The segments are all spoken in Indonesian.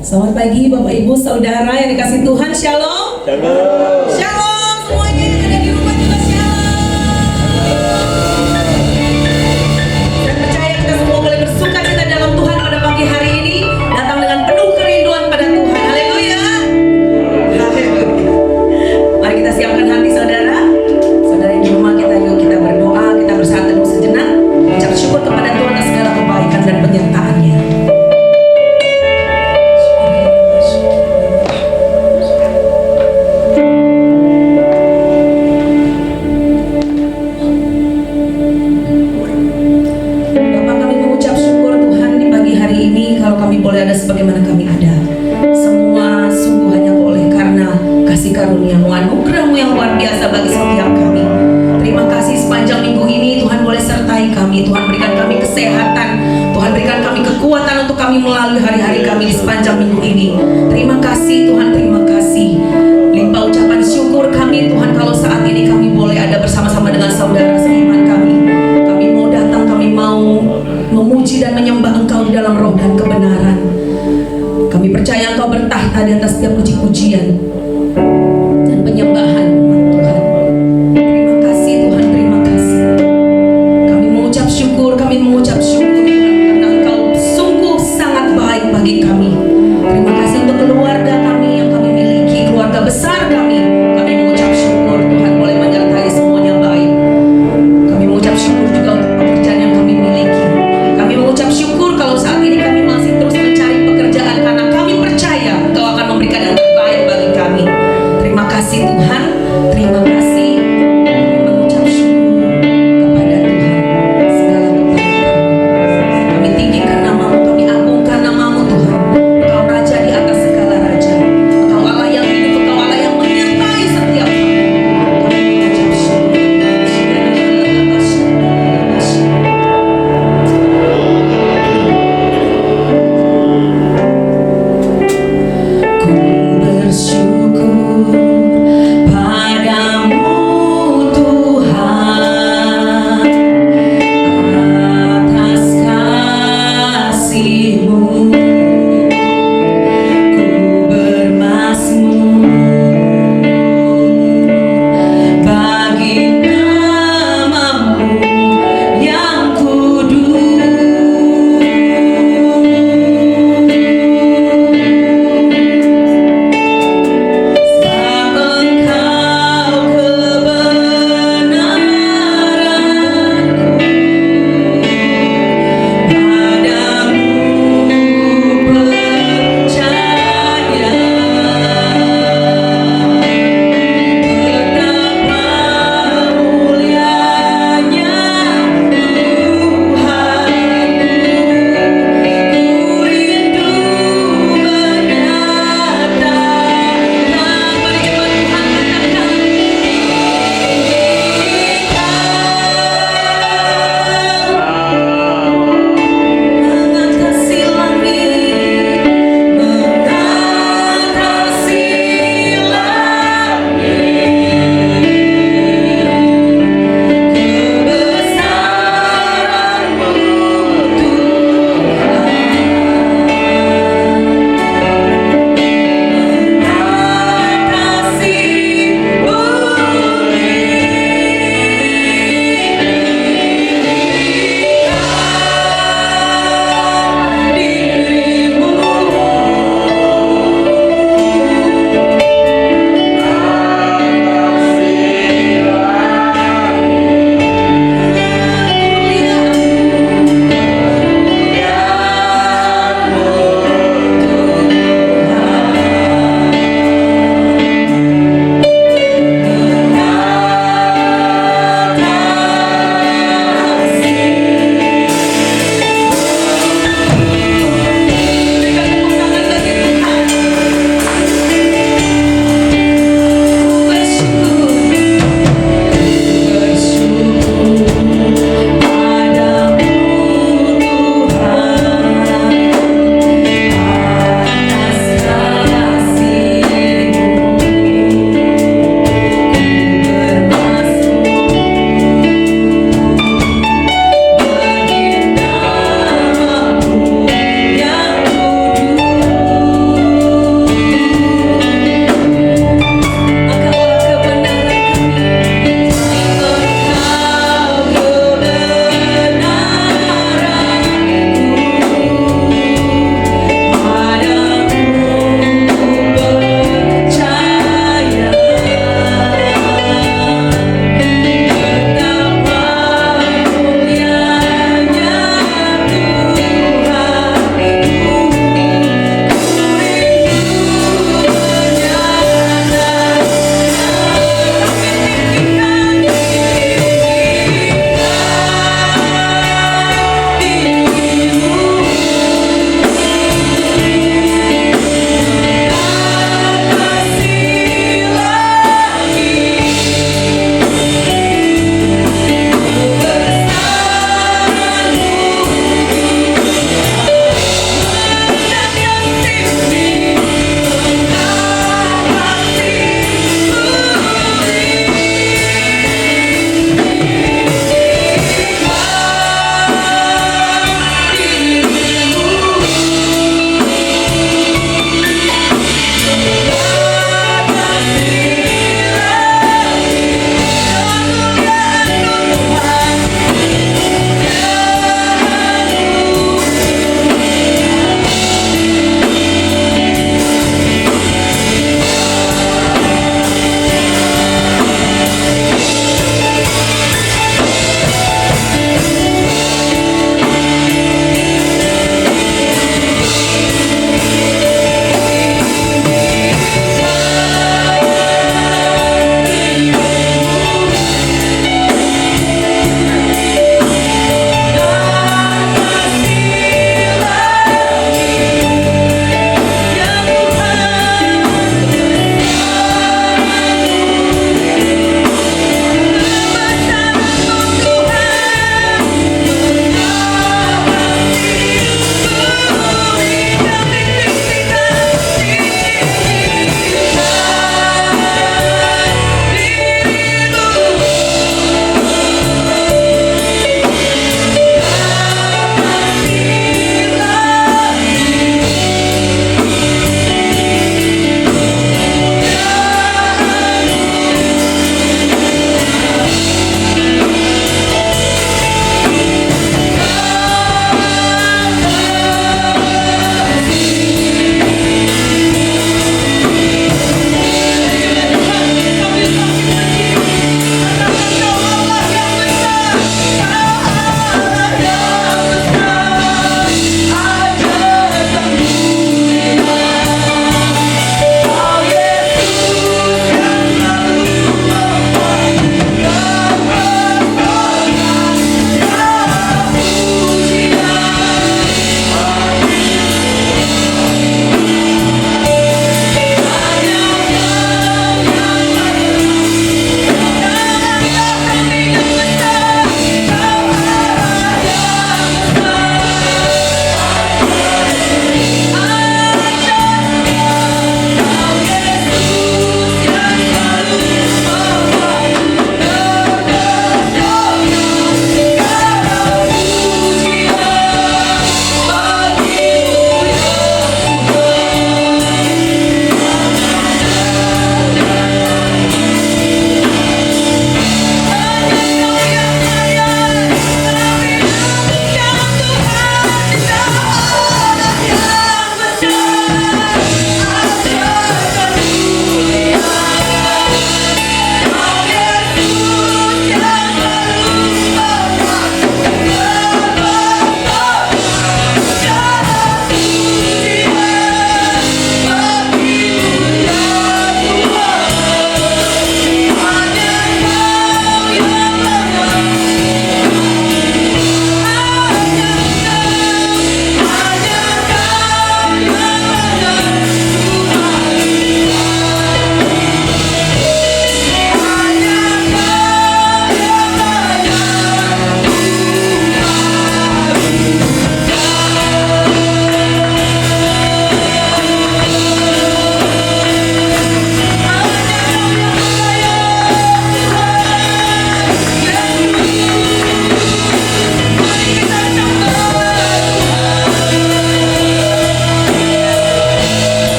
Selamat pagi Bapak Ibu Saudara yang dikasih Tuhan. Shalom. Shalom. Shalom semuanya yang ada di rumah juga shalom. Saya percaya kita semua boleh bersuka cita dalam Tuhan pada pagi hari ini, datang dengan penuh kerinduan pada Tuhan. Haleluya. Haleluya. Mari kita siapkan hati saudara. Saudara yang di rumah kita, yuk kita berdoa, kita bersaat teduh sejenak, ucap syukur kepada Tuhan atas segala kebaikan dan penyertaan-Nya. Boleh ada sebagaimana kami ada. Semua sungguh hanya oleh karena kasih karunia-Mu, anugerah-Mu yang luar biasa bagi setiap kami. Terima kasih sepanjang minggu ini Tuhan boleh sertai kami. Tuhan berikan kami kesehatan, Tuhan berikan kami kekuatan untuk kami melalui hari-hari kami di sepanjang minggu ini. Terima kasih Tuhan, terima kasih. Limpah ucapan syukur kami Tuhan kalau saat ini kami boleh ada bersama-sama dengan saudara seiman kami. Kami mau datang, kami mau memuji dan menyembah Engkau di dalam roh dan kebenaran. Kami percaya Engkau bertahta di atas setiap puji-pujian dan penyembahan Tuhan. Terima kasih Tuhan, terima kasih. Kami mengucap syukur Tuhan karena Engkau sungguh sangat baik bagi kami. Terima kasih untuk keluarga kami yang kami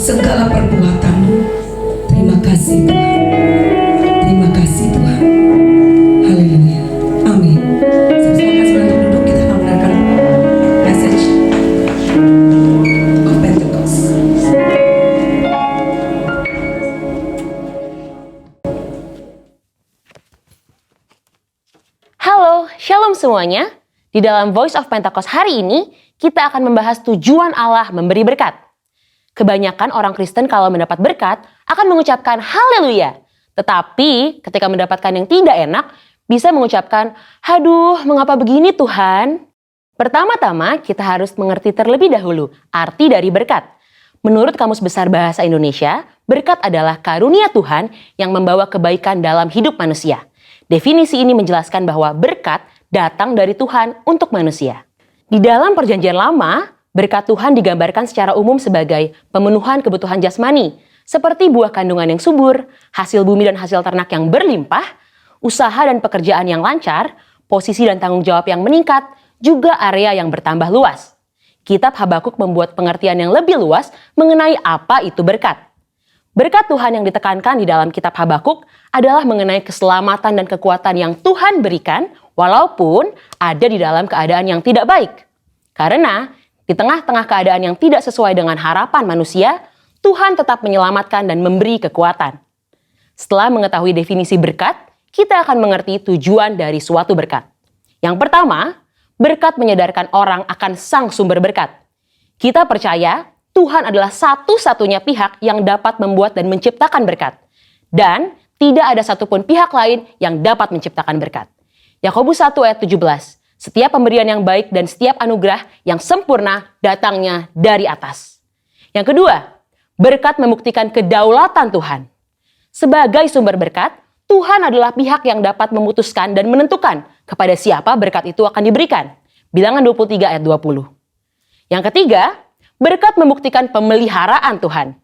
segala perbuatan-Mu. Terima kasih Tuhan. Terima kasih Tuhan. Haleluya. Amin. Silakan sebelum duduk, kita akan mendengarkan message of Pentecost. Halo, Shalom semuanya. Di dalam Voice of Pentecost hari ini, kita akan membahas tujuan Allah memberi berkat. Kebanyakan orang Kristen kalau mendapat berkat akan mengucapkan haleluya. Tetapi ketika mendapatkan yang tidak enak, bisa mengucapkan, "Aduh, mengapa begini Tuhan?" Pertama-tama, kita harus mengerti terlebih dahulu arti dari berkat. Menurut Kamus Besar Bahasa Indonesia, berkat adalah karunia Tuhan yang membawa kebaikan dalam hidup manusia. Definisi ini menjelaskan bahwa berkat datang dari Tuhan untuk manusia. Di dalam Perjanjian Lama, berkat Tuhan digambarkan secara umum sebagai pemenuhan kebutuhan jasmani, seperti buah kandungan yang subur, hasil bumi dan hasil ternak yang berlimpah, usaha dan pekerjaan yang lancar, posisi dan tanggung jawab yang meningkat, juga area yang bertambah luas. Kitab Habakuk membuat pengertian yang lebih luas mengenai apa itu berkat. Berkat Tuhan yang ditekankan di dalam kitab Habakuk adalah mengenai keselamatan dan kekuatan yang Tuhan berikan walaupun ada di dalam keadaan yang tidak baik. Karena di tengah-tengah keadaan yang tidak sesuai dengan harapan manusia, Tuhan tetap menyelamatkan dan memberi kekuatan. Setelah mengetahui definisi berkat, kita akan mengerti tujuan dari suatu berkat. Yang pertama, berkat menyadarkan orang akan sang sumber berkat. Kita percaya Tuhan adalah satu-satunya pihak yang dapat membuat dan menciptakan berkat. Dan tidak ada satupun pihak lain yang dapat menciptakan berkat. Yakobus 1 ayat 17. Setiap pemberian yang baik dan setiap anugerah yang sempurna datangnya dari atas. Yang kedua, berkat membuktikan kedaulatan Tuhan. Sebagai sumber berkat, Tuhan adalah pihak yang dapat memutuskan dan menentukan kepada siapa berkat itu akan diberikan. Bilangan 23 ayat 20. Yang ketiga, berkat membuktikan pemeliharaan Tuhan.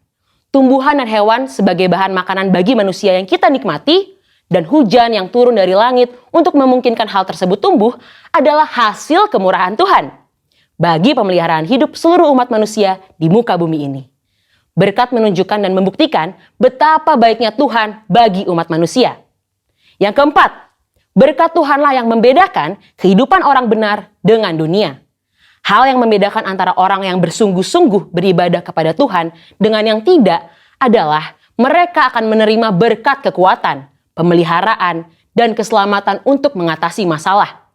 Tumbuhan dan hewan sebagai bahan makanan bagi manusia yang kita nikmati, dan hujan yang turun dari langit untuk memungkinkan hal tersebut tumbuh adalah hasil kemurahan Tuhan bagi pemeliharaan hidup seluruh umat manusia di muka bumi ini. Berkat menunjukkan dan membuktikan betapa baiknya Tuhan bagi umat manusia. Yang keempat, berkat Tuhanlah yang membedakan kehidupan orang benar dengan dunia. Hal yang membedakan antara orang yang bersungguh-sungguh beribadah kepada Tuhan dengan yang tidak adalah mereka akan menerima berkat kekuatan, pemeliharaan, dan keselamatan untuk mengatasi masalah.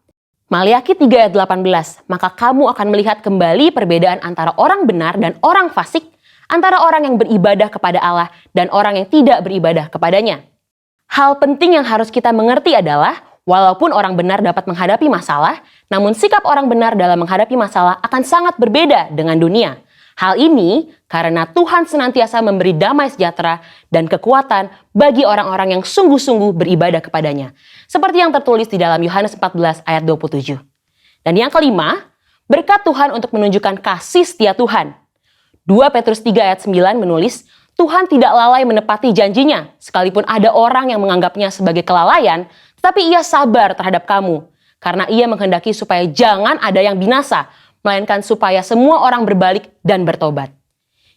Maliaki 3 ayat 18, maka kamu akan melihat kembali perbedaan antara orang benar dan orang fasik, antara orang yang beribadah kepada Allah dan orang yang tidak beribadah kepadanya. Hal penting yang harus kita mengerti adalah, walaupun orang benar dapat menghadapi masalah, namun sikap orang benar dalam menghadapi masalah akan sangat berbeda dengan dunia. Hal ini karena Tuhan senantiasa memberi damai sejahtera dan kekuatan bagi orang-orang yang sungguh-sungguh beribadah kepadanya. Seperti yang tertulis di dalam Yohanes 14 ayat 27. Dan yang kelima, berkat Tuhan untuk menunjukkan kasih setia Tuhan. 2 Petrus 3 ayat 9 menulis, Tuhan tidak lalai menepati janjinya, sekalipun ada orang yang menganggapnya sebagai kelalaian, tetapi ia sabar terhadap kamu, karena ia menghendaki supaya jangan ada yang binasa, melainkan supaya semua orang berbalik dan bertobat.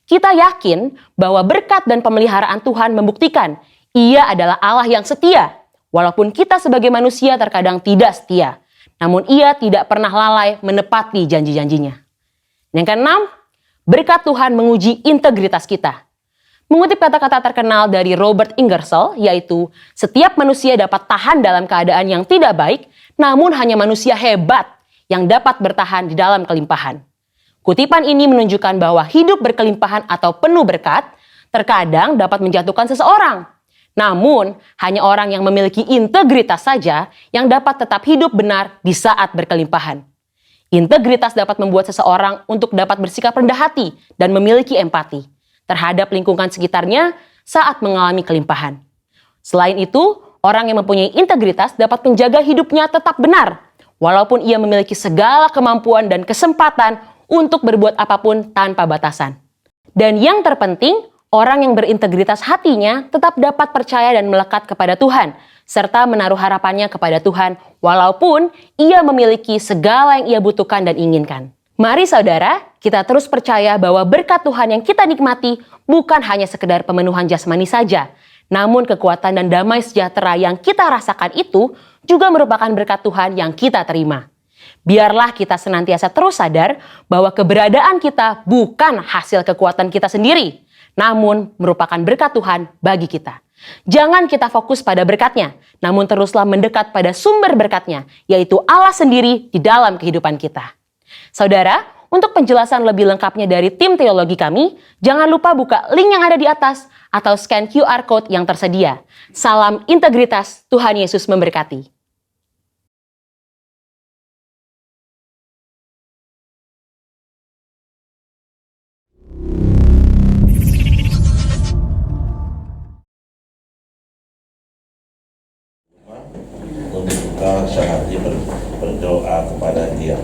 Kita yakin bahwa berkat dan pemeliharaan Tuhan membuktikan Ia adalah Allah yang setia, walaupun kita sebagai manusia terkadang tidak setia, namun Ia tidak pernah lalai menepati janji-janjinya. Yang keenam, berkat Tuhan menguji integritas kita. Mengutip kata-kata terkenal dari Robert Ingersoll, yaitu setiap manusia dapat tahan dalam keadaan yang tidak baik, namun hanya manusia hebat yang dapat bertahan di dalam kelimpahan. Kutipan ini menunjukkan bahwa hidup berkelimpahan atau penuh berkat terkadang dapat menjatuhkan seseorang. Namun, hanya orang yang memiliki integritas saja yang dapat tetap hidup benar di saat berkelimpahan. Integritas dapat membuat seseorang untuk dapat bersikap rendah hati dan memiliki empati terhadap lingkungan sekitarnya saat mengalami kelimpahan. Selain itu, orang yang mempunyai integritas dapat menjaga hidupnya tetap benar, walaupun ia memiliki segala kemampuan dan kesempatan untuk berbuat apapun tanpa batasan. Dan yang terpenting, orang yang berintegritas hatinya tetap dapat percaya dan melekat kepada Tuhan, serta menaruh harapannya kepada Tuhan, walaupun ia memiliki segala yang ia butuhkan dan inginkan. Mari saudara, kita terus percaya bahwa berkat Tuhan yang kita nikmati bukan hanya sekedar pemenuhan jasmani saja, namun kekuatan dan damai sejahtera yang kita rasakan itu juga merupakan berkat Tuhan yang kita terima. Biarlah kita senantiasa terus sadar bahwa keberadaan kita bukan hasil kekuatan kita sendiri, namun merupakan berkat Tuhan bagi kita. Jangan kita fokus pada berkatnya, namun teruslah mendekat pada sumber berkatnya, yaitu Allah sendiri di dalam kehidupan kita. Saudara, untuk penjelasan lebih lengkapnya dari tim teologi kami, jangan lupa buka link yang ada di atas atau scan QR Code yang tersedia. Salam integritas, Tuhan Yesus memberkati. Untuk kita sehari berdoa kepada Dia.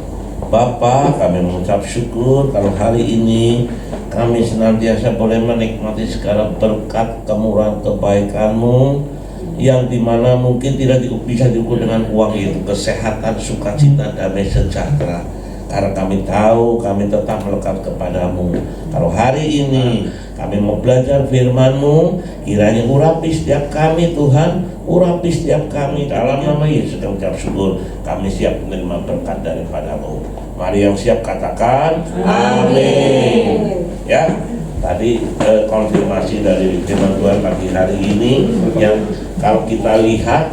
Bapa, kami mengucap syukur kalau hari ini kami senantiasa boleh menikmati segala berkat kemurahan kebaikan-Mu yang dimana mungkin tidak bisa diukur dengan uang, itu kesehatan, sukacita, damai sejahtera. Karena kami tahu kami tetap melekat kepadamu. Kalau hari ini kami mau belajar firman-Mu, kiranya urapi setiap kami Tuhan, urapi setiap kami. Dalam nama Yesus kami ucap syukur, kami siap menerima berkat daripada-Mu. Mari yang siap katakan amin. Ya, tadi konfirmasi dari firman Tuhan pagi hari ini yang kalau kita lihat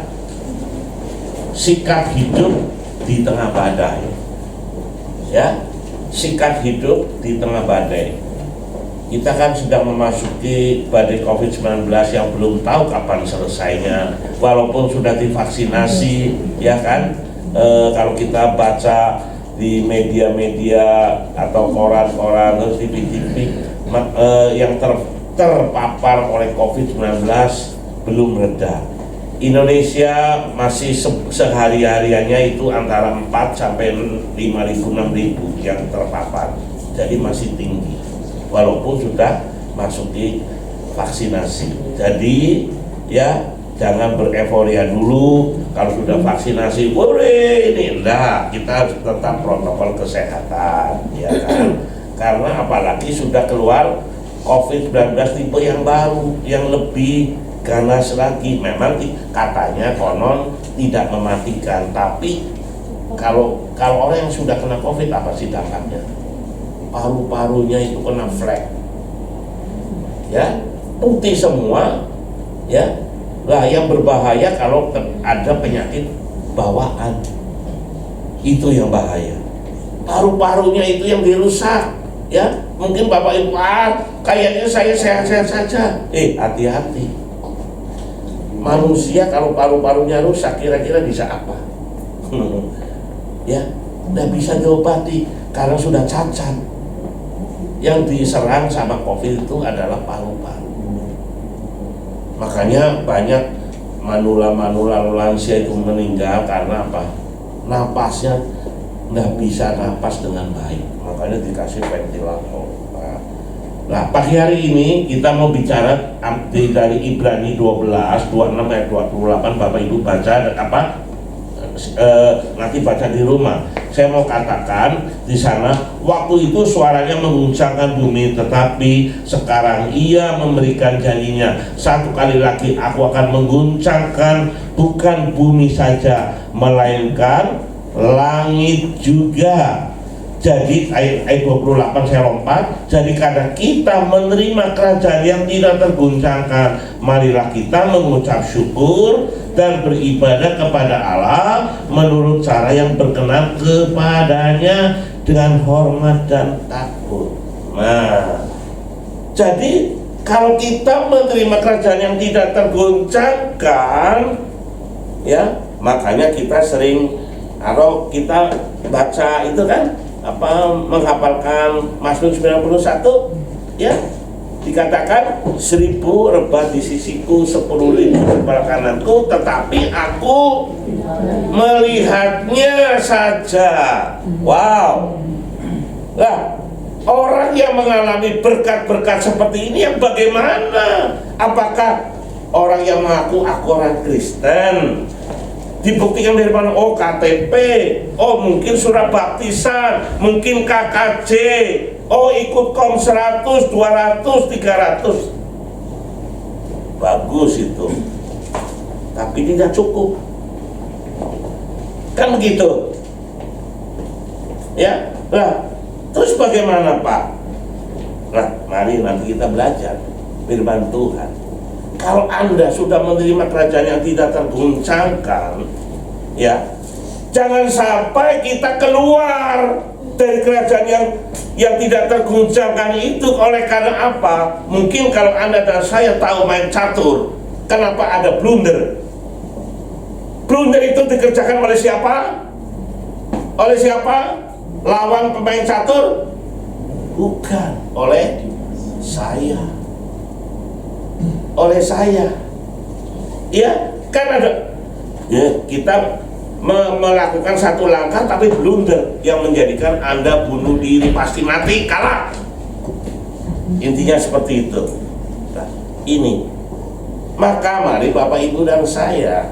sikap hidup di tengah badai. Ya, sikap hidup di tengah badai. Kita kan sedang memasuki badai COVID-19 yang belum tahu kapan selesainya, walaupun sudah divaksinasi, ya kan? Kalau kita baca di media-media atau koran-koran atau TV-TV yang terpapar oleh COVID-19 belum reda. Indonesia masih sehari-hariannya itu antara 4 sampai 5.000-6.000 yang terpapar. Jadi masih tinggi walaupun sudah masuki vaksinasi. Jadi ya jangan bereforia dulu kalau sudah vaksinasi. Boleh ini enggak, kita harus tetap protokol kesehatan, ya kan? Karena apalagi sudah keluar COVID-19 tipe yang baru yang lebih ganas lagi. Memang katanya konon tidak mematikan, tapi kalau orang yang sudah kena COVID apa sih dampaknya? Paru-parunya itu kena flek, ya putih semua, ya. Lah yang berbahaya kalau ada penyakit bawaan, itu yang bahaya. Paru-parunya itu yang dirusak, ya. Mungkin Bapak Ibu kayaknya saya sehat-sehat saja. Hati-hati. Manusia kalau paru-parunya rusak kira-kira bisa apa? Ya, nggak bisa diobati karena sudah cacat. Yang diserang sama COVID itu adalah paru-paru. Makanya banyak manula-manula lansia itu meninggal karena apa? Napasnya nggak bisa napas dengan baik. Makanya dikasih ventilator. Nah, pagi hari ini kita mau bicara dari Ibrani 12, 26 ayat 28. Bapak Ibu baca apa? Nanti baca di rumah. Saya mau katakan di sana, waktu itu suaranya mengguncangkan bumi, tetapi sekarang Ia memberikan janjinya. Satu kali lagi aku akan mengguncangkan bukan bumi saja, melainkan langit juga. Jadi ayat 28 saya lompat. Jadi karena kita menerima kerajaan yang tidak terguncangkan, marilah kita mengucap syukur dan beribadah kepada Allah menurut cara yang berkenan kepadanya dengan hormat dan takut. Nah, jadi kalau kita menerima kerajaan yang tidak tergoncangkan, ya makanya kita sering atau kita baca itu kan menghafalkan Mazmur 91, ya dikatakan 1.000 rebah di sisiku, 10.000 di sebelah kananku, tetapi aku melihatnya saja. Wow. Nah, orang yang mengalami berkat-berkat seperti ini yang bagaimana? Apakah orang yang mengaku aku orang Kristen, Dibuktikan dari mana? Oh KTP, oh mungkin surat baptisan, mungkin KKJ, oh ikut kom 100, 200, 300. Bagus itu, tapi tidak cukup. Kan begitu? Ya, lah terus bagaimana Pak? Nah, mari nanti kita belajar firman Tuhan. Kalau Anda sudah menerima kerajaan yang tidak terguncangkan, ya, jangan sampai kita keluar dari kerajaan yang tidak terguncangkan itu. Oleh karena apa? Mungkin kalau Anda dan saya tahu main catur, kenapa ada blunder? Blunder itu dikerjakan oleh siapa? Oleh siapa? Lawan pemain catur? Bukan, oleh saya. Oleh saya. Ya, kan ada ya, kita melakukan satu langkah tapi blunder yang menjadikan Anda bunuh diri, pasti mati, kalah. Intinya seperti itu. Nah, ini. Maka mari Bapak Ibu dan saya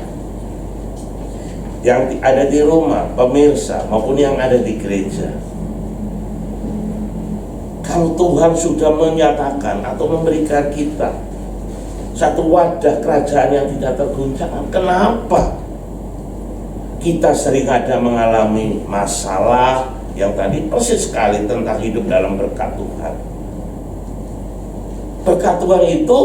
yang ada di rumah, pemirsa maupun yang ada di gereja, kalau Tuhan sudah menyatakan atau memberikan kita satu wadah kerajaan yang tidak terguncangkan, kenapa kita sering ada mengalami masalah yang tadi persis sekali tentang hidup dalam berkat Tuhan? Berkat Tuhan itu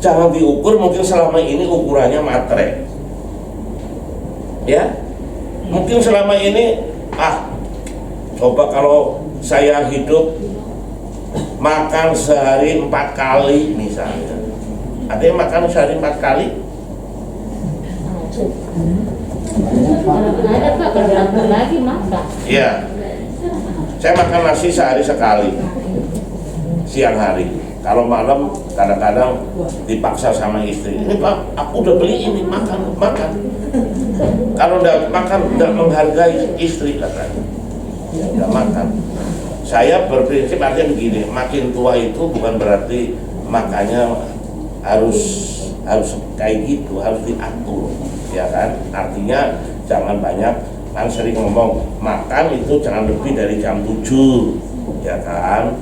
jangan diukur mungkin selama ini ukurannya materai, ya. Mungkin selama ini coba kalau saya hidup makan sehari 4 kali misalnya. Ada yang makan sehari 4 kali? Ada Pak, kalau lagi makan. Iya. Saya makan nasi sehari sekali, siang hari. Kalau malam kadang-kadang dipaksa sama istri. Ini Pak, aku udah beli ini, makan. Kalau udah makan, udah menghargai istri katanya. Udah makan. Saya berprinsip artinya begini, makin tua itu bukan berarti makannya harus kayak gitu, harus diatur, ya kan? Artinya jangan banyak, kan sering ngomong makan itu jangan lebih dari jam 7, ya kan?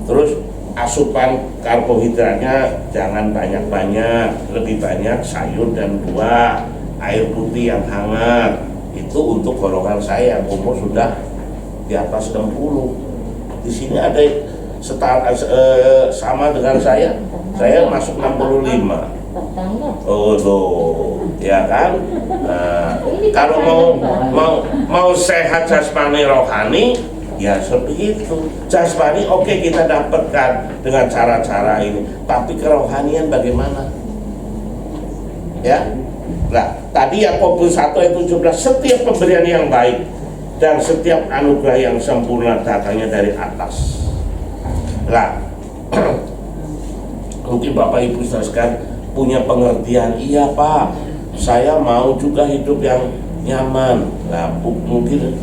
Terus asupan karbohidratnya jangan banyak-banyak, lebih banyak sayur dan buah, air putih yang hangat. Itu untuk golongan saya yang umur sudah di atas 60. Di sini ada sama dengan saya masuk 65. Oh tuh, ya kan? Nah, kalau mau sehat jasmani rohani, ya seperti itu. Jasmani oke, kita dapatkan dengan cara-cara ini, tapi kerohanian bagaimana? Ya, nah tadi Yakobus 1 ayat 17, setiap pemberian yang baik dan setiap anugerah yang sempurna datangnya dari atas. Nah, mungkin Bapak Ibu sekalian punya pengertian, iya Pak, saya mau juga hidup yang nyaman. Nah, mungkin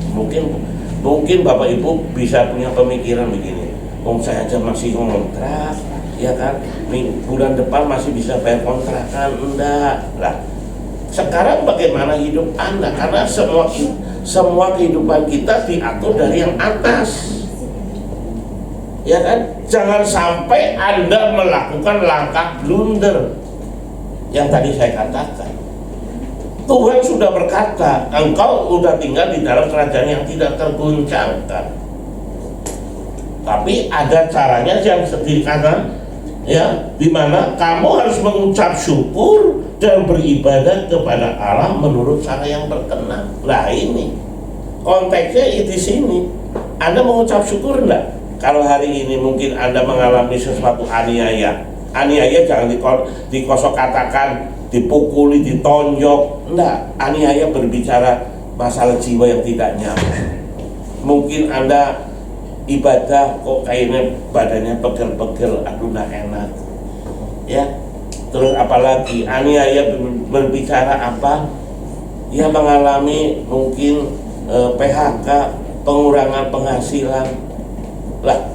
Bapak Ibu bisa punya pemikiran begini, saya aja masih ngontrak, ya kan? Bulan depan masih bisa bayar kontrakan, enggak. Lah, sekarang bagaimana hidup Anda? Karena semua kehidupan kita diatur dari yang atas, ya kan? Jangan sampai Anda melakukan langkah blunder yang tadi saya katakan. Tuhan sudah berkata, engkau sudah tinggal di dalam kerajaan yang tidak terguncangkan. Tapi ada caranya yang sedih kanan, ya, dimana kamu harus mengucap syukur dan beribadah kepada Allah menurut cara yang berkenan. Nah ini konteksnya di sini. Anda mengucap syukur enggak? Kalau hari ini mungkin Anda mengalami sesuatu aniaya jangan dikosok-katakan, dipukuli, ditonjok. Enggak, aniaya berbicara masalah jiwa yang tidak nyaman. Mungkin Anda ibadah kok kayaknya badannya pegel-pegel, aduh nggak enak, ya. Terus apalagi aniaya berbicara apa? Ya mengalami mungkin PHK, pengurangan penghasilan. Lah,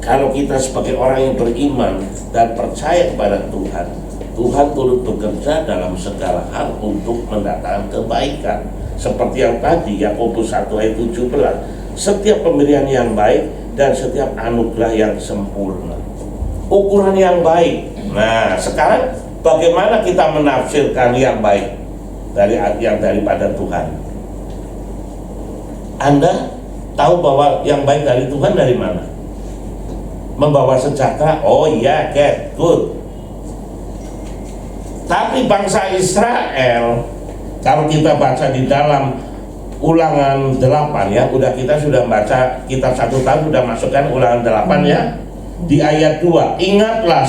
kalau kita sebagai orang yang beriman dan percaya kepada Tuhan, Tuhan turut bekerja dalam segala hal untuk mendatangkan kebaikan. Seperti yang tadi Yakobus 1 ayat 17, setiap pemberian yang baik dan setiap anugerah yang sempurna. Ukuran yang baik. Nah, sekarang bagaimana kita menafsirkan yang baik daripada Tuhan? Anda tahu bahwa yang baik dari Tuhan dari mana? Membawa sejahtera. Oh iya, good. Tapi bangsa Israel, kalau kita baca di dalam Ulangan 8 ya, kita sudah baca kitab 1 tahun sudah masukkan Ulangan 8 ya. Di ayat 2, ingatlah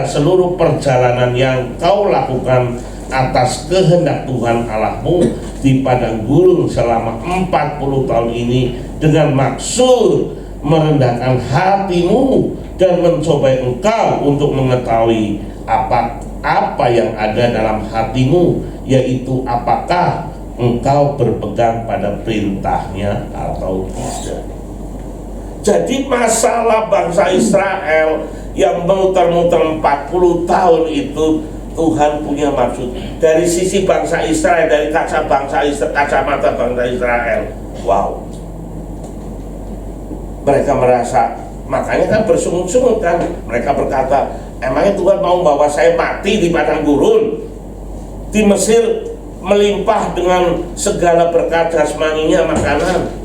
seluruh perjalanan yang kau lakukan atas kehendak Tuhan Allahmu di padang gurun selama 40 tahun ini dengan maksud merendahkan hatimu dan mencobai engkau untuk mengetahui apa yang ada dalam hatimu, yaitu apakah engkau berpegang pada perintahnya atau tidak. Jadi masalah bangsa Israel yang muter-muter 40 tahun itu, Tuhan punya maksud. Dari sisi bangsa Israel, dari kacamata bangsa Israel, wow, mereka merasa, makanya kan bersungut-sungut kan, mereka berkata, emangnya Tuhan mau bawa saya mati di padang gurun? Di Mesir melimpah dengan segala berkat jasmaninya, makanan.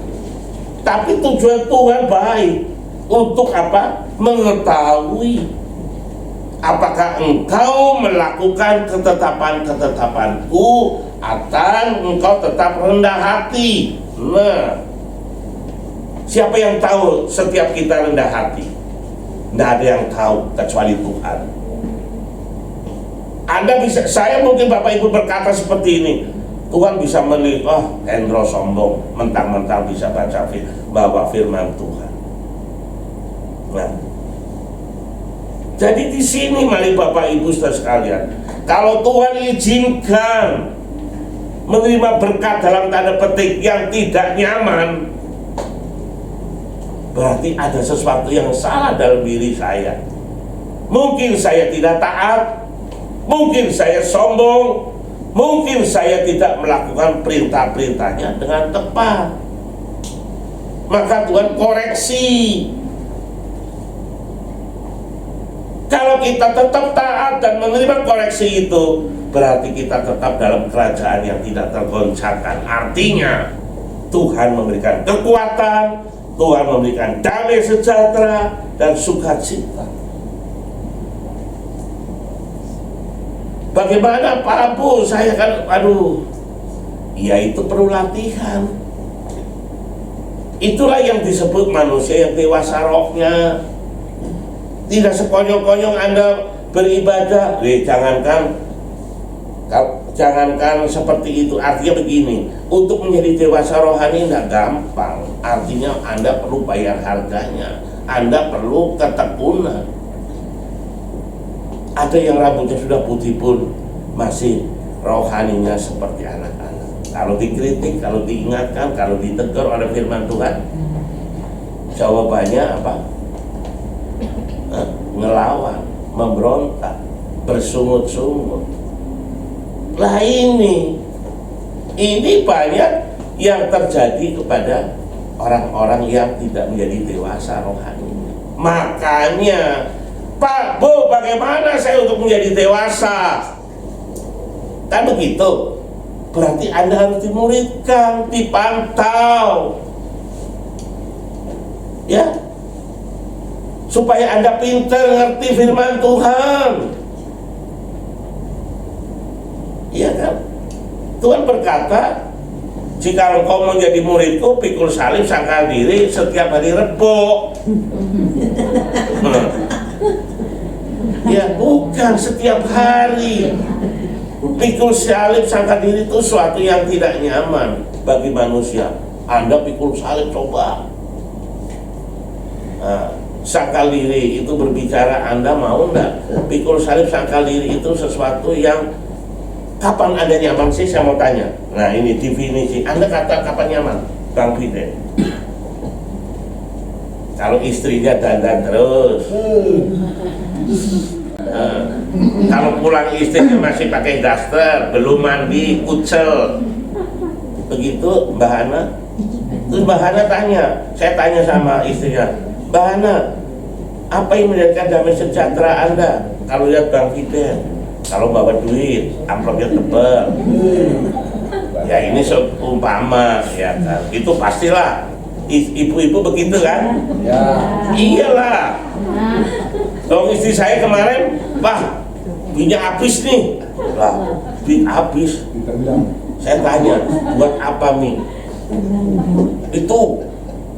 Tapi tujuan Tuhan baik. Untuk apa? Mengetahui apakah engkau melakukan ketetapan-ketetapanku atau engkau tetap rendah hati. Nah, siapa yang tahu setiap kita rendah hati? Tidak ada yang tahu kecuali Tuhan. Saya mungkin Bapak Ibu berkata seperti ini, Tuhan bisa melihat, Hendro sombong, mentang-mentang bisa bawa firman Tuhan. Nah, jadi di sini mari Bapak Ibu saudara sekalian, kalau Tuhan izinkan menerima berkat dalam tanda petik yang tidak nyaman, berarti ada sesuatu yang salah dalam diri saya. Mungkin saya tidak taat, mungkin saya sombong, mungkin saya tidak melakukan perintah-perintahnya dengan tepat. Maka Tuhan koreksi. Kalau kita tetap taat dan menerima koreksi itu, berarti kita tetap dalam kerajaan yang tidak tergoncangkan. Artinya Tuhan memberikan kekuatan, Tuhan memberikan damai sejahtera dan sukacita. Bagaimana Pak Abu? Saya kan, ya itu perlu latihan. Itulah yang disebut manusia yang dewasa rohnya. Tidak sekonyong-konyong Anda beribadah. Jangankan seperti itu. Artinya begini, untuk menjadi dewasa rohani tidak gampang. Artinya Anda perlu bayar harganya. Anda perlu ketekunan. Ada yang rambutnya sudah putih pun masih rohaninya seperti anak-anak. Kalau dikritik, kalau diingatkan, kalau ditegur oleh firman Tuhan, jawabannya apa? Ngelawan, memberontak, bersungut-sungut. Lah ini banyak yang terjadi kepada orang-orang yang tidak menjadi dewasa rohani. Makanya, Pak, Bu, bagaimana saya untuk menjadi dewasa? Kan begitu. Berarti Anda harus dimuridkan, dipantau, ya, supaya Anda pintar ngerti firman Tuhan. Iya kan? Tuhan berkata, jika engkau menjadi muridku, pikul salib, sangkal diri setiap hari Rebo. Ya bukan setiap hari. Pikul salib, sangkal diri itu suatu yang tidak nyaman bagi manusia. Anda pikul salib, coba. Sangkal diri itu berbicara, Anda mau enggak? Pikul salib, sangkal diri itu sesuatu yang kapan Anda nyaman sih, saya mau tanya. Nah ini definisi, Anda kata kapan nyaman? Bang Fide. Kalau istrinya dandan terus, Eh, kalau pulang istrinya masih pakai daster, belum mandi, kucel. Begitu Mbak Hana. Terus Mbak Hana tanya, saya tanya sama istrinya, Mbak Hana, apa yang menjadikan damai sejahtera Anda? Kalau lihat Bang Fidel, kalau bawa duit, amplopnya tebal. Ya ini seumpama, ya kan. Itu pastilah. Ibu-ibu begitu kan? Ya. Iyalah. Dong istri saya kemarin, wah, duitnya habis nih. Lah, duit habis. Kita bilang, Saya tanya, buat apa Mi? Itu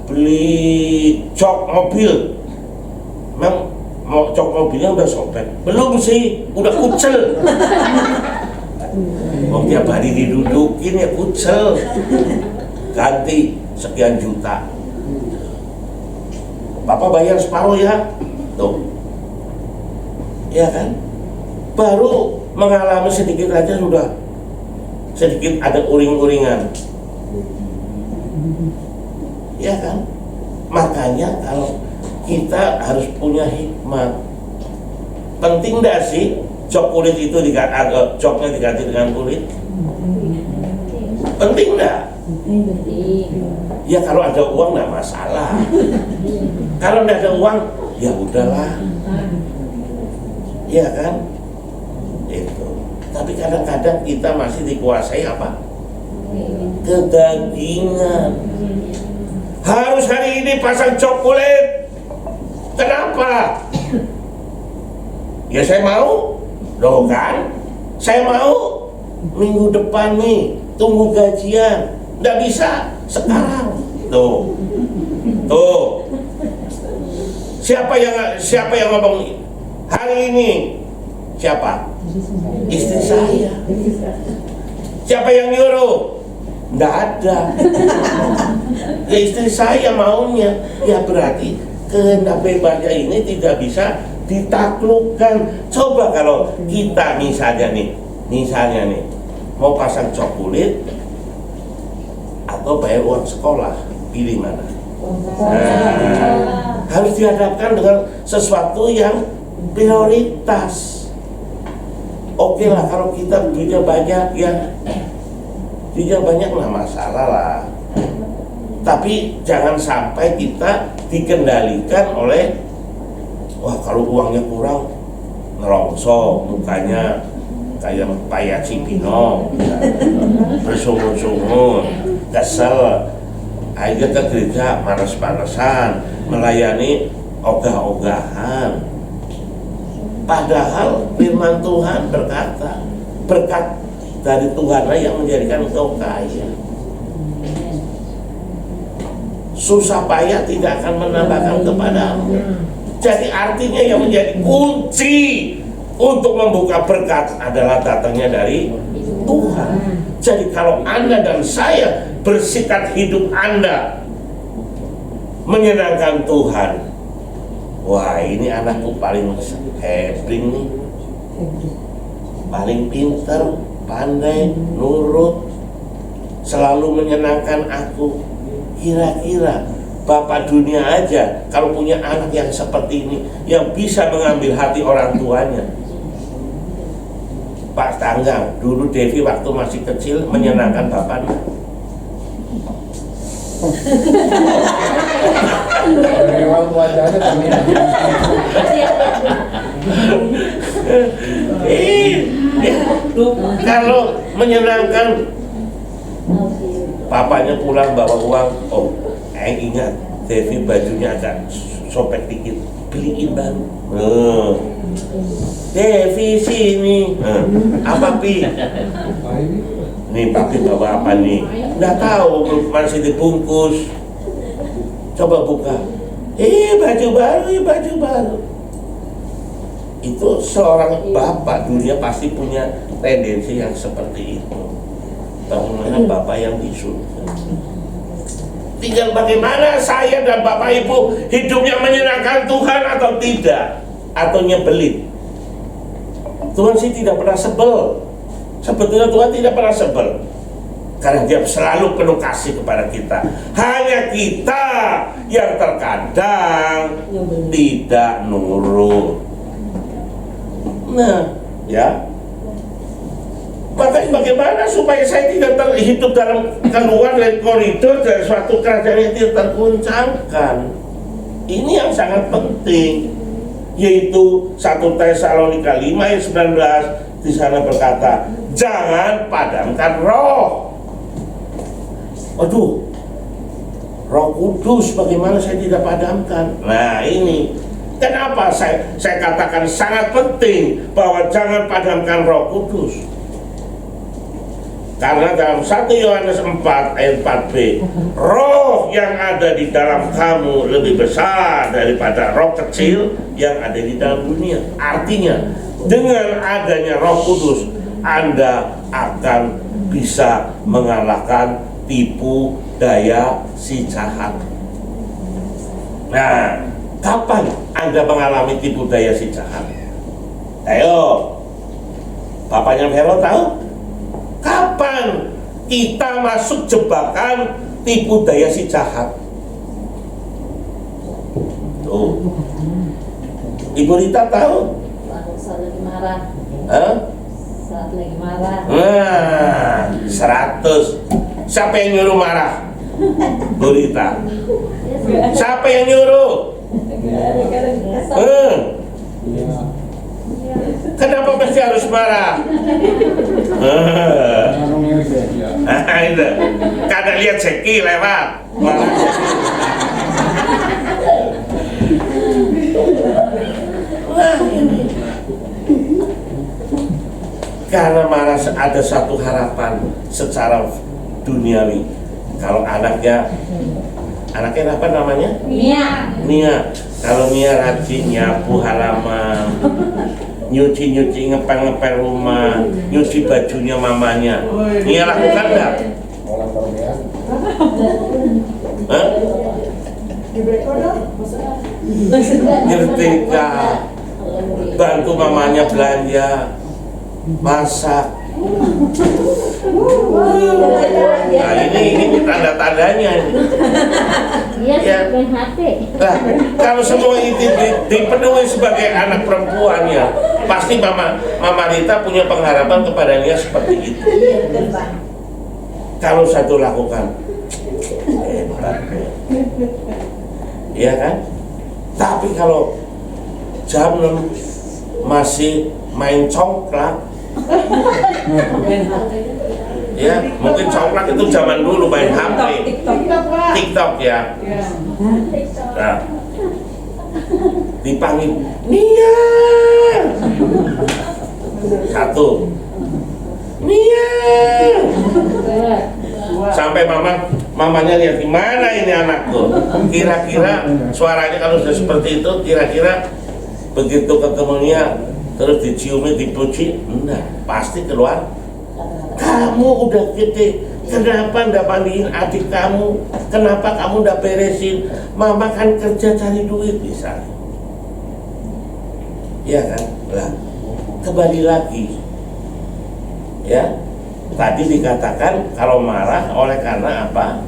beli jok mobil. Memang mau jok mobilnya udah sobek? Belum sih, udah kucel. Mau tiap hari didudukin ya kucel. Ganti sekian juta. Bapak bayar separuh ya. Tuh. Ya kan? Baru mengalami sedikit aja sudah sedikit ada uring-uringan. Ya kan? Makanya kalau kita harus punya hikmat. Penting enggak sih jok kulit itu joknya diganti dengan kulit? Penting enggak? Ya kalau ada uang nggak masalah. Kalau nggak ada uang, ya udahlah. Ya kan? Itu. Tapi kadang-kadang kita masih dikuasai apa? Kedagingan. Harus hari ini pasang jok kulit. Kenapa? Ya saya mau. Loh kan? Saya mau minggu depan nih tunggu gajian. Nggak bisa sekarang. Tuh. Siapa yang ngomong hari ini? Siapa? Istri saya. Siapa yang nyuruh? Nggak ada. Ya istri saya maunya. Ya berarti kehendak bebasnya ini tidak bisa ditaklukkan. Coba kalau kita misalnya nih mau pasang jok kulit atau bayar uang sekolah, pilih mana? Harus dihadapkan dengan sesuatu yang prioritas. Oke lah kalau kita duitnya banyak, ya duitnya banyak nggak masalah lah. Tapi jangan sampai kita dikendalikan oleh, wah kalau uangnya kurang ngerongso mukanya kayak Pak Cipino, bersungun-sungun, kesel, aja ke gereja manas-manasan, melayani ogah-ogahan. Padahal firman Tuhan berkata, berkat dari Tuhanlah yang menjadikan engkau kaya. Susah payah tidak akan menambahkan kepadamu. Jadi artinya yang menjadi kunci untuk membuka berkat adalah datangnya dari Tuhan. Jadi kalau Anda dan saya bersikap hidup Anda menyenangkan Tuhan, wah ini anakku paling hebring nih, paling pintar, pandai, nurut, selalu menyenangkan aku. Kira-kira Bapak dunia aja kalau punya anak yang seperti ini, yang bisa mengambil hati orang tuanya. Pak Tanggang, dulu Devi waktu masih kecil menyenangkan bapaknya. memang wajahnya Kalau menyenangkan, papanya pulang bawa uang, oh ingat Devi bajunya agak sobek dikit, beliin baru. Devi sini, apa Pi? Nih papi bawa apa nih? Nggak tahu, masih dibungkus. Coba buka. Baju baru. Itu seorang bapak dunia pasti punya tendensi yang seperti itu. Bagaimana bapak yang di surga? Tinggal bagaimana saya dan bapak ibu hidupnya menyenangkan Tuhan atau tidak, atau nyebelin. Tuhan sih tidak pernah sebel. Sebetulnya Tuhan tidak pernah sebel, karena Dia selalu penuh kasih kepada kita. Hanya kita yang terkadang tidak nurut. Nah, ya. Maka bagaimana supaya saya tidak hidup keluar dari koridor dari suatu kerajaan yang tidak tergoncangkan? Ini yang sangat penting, yaitu 1 Tesalonika 5 ayat 19 di sana berkata, jangan padamkan roh. Aduh, Roh Kudus bagaimana saya tidak padamkan? Nah ini, kenapa saya katakan sangat penting bahwa jangan padamkan Roh Kudus. Karena dalam 1 Yohanes 4 ayat 4b, roh yang ada di dalam kamu lebih besar daripada roh kecil yang ada di dalam dunia. Artinya, dengan adanya Roh Kudus, Anda akan bisa mengalahkan tipu daya si jahat. Nah, kapan Anda mengalami tipu daya si jahat? Ayo, bapaknya Vero tahu? Kapan kita masuk jebakan tipu daya si jahat? Tuh, Ibu Rita tahu? Saat lagi marah. Hah? Saat lagi marah. Nah, 100. Siapa yang nyuruh marah? Bu Rita. Siapa yang nyuruh? Kenapa mesti harus marah? Itu. Kadang lihat Zeki lewat. Marah. Karena marah ada satu harapan secara duniawi. Kalau anaknya apa namanya? Nia. Kalau Nia rajin nyapu halaman, nyuci ngepel rumah, nyuci bajunya mamanya, Nia lakukan nggak? Hah? Ngertika, bantu mamanya belanja, masak. Nah ini tanda-tandanya. Iya, main HP. Nah, kalau semua itu dipenuhi sebagai anak perempuan ya, pasti Mama Rita punya pengharapan kepada dia seperti itu. Kalau satu lakukan, hebat, iya kan? Tapi kalau jam masih main congklak, ya mungkin congklak itu zaman dulu main HP, TikTok ya. Nah, dipanggil Nia, 1, Nia, sampai mamanya lihat di mana ini anakku. Kira-kira suaranya kalau sudah seperti itu, kira-kira begitu ketemu Nia terus diciumi, dipuji, enggak, pasti keluar. Kamu udah gede, kenapa ndak mandiin adik kamu? Kenapa kamu ndak beresin? Mama kan kerja cari duit misalnya. Iya kan? Lah, kembali lagi. Ya, tadi dikatakan kalau marah oleh karena apa?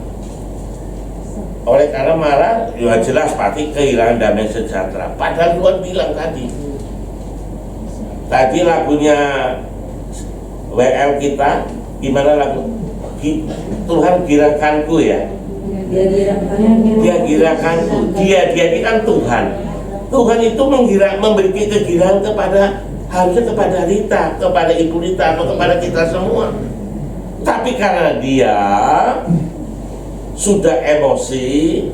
Oleh karena marah, ya jelas pasti kehilangan damai sejahtera. Padahal Tuhan bilang tadi lagunya WL kita, gimana lagu? Tuhan girakanku ya. Dia girakanku. Dia ini kan Tuhan. Tuhan itu memberi kegirakan harusnya kepada Rita, kepada Ibu Rita, atau kepada kita semua. Tapi karena dia sudah emosi,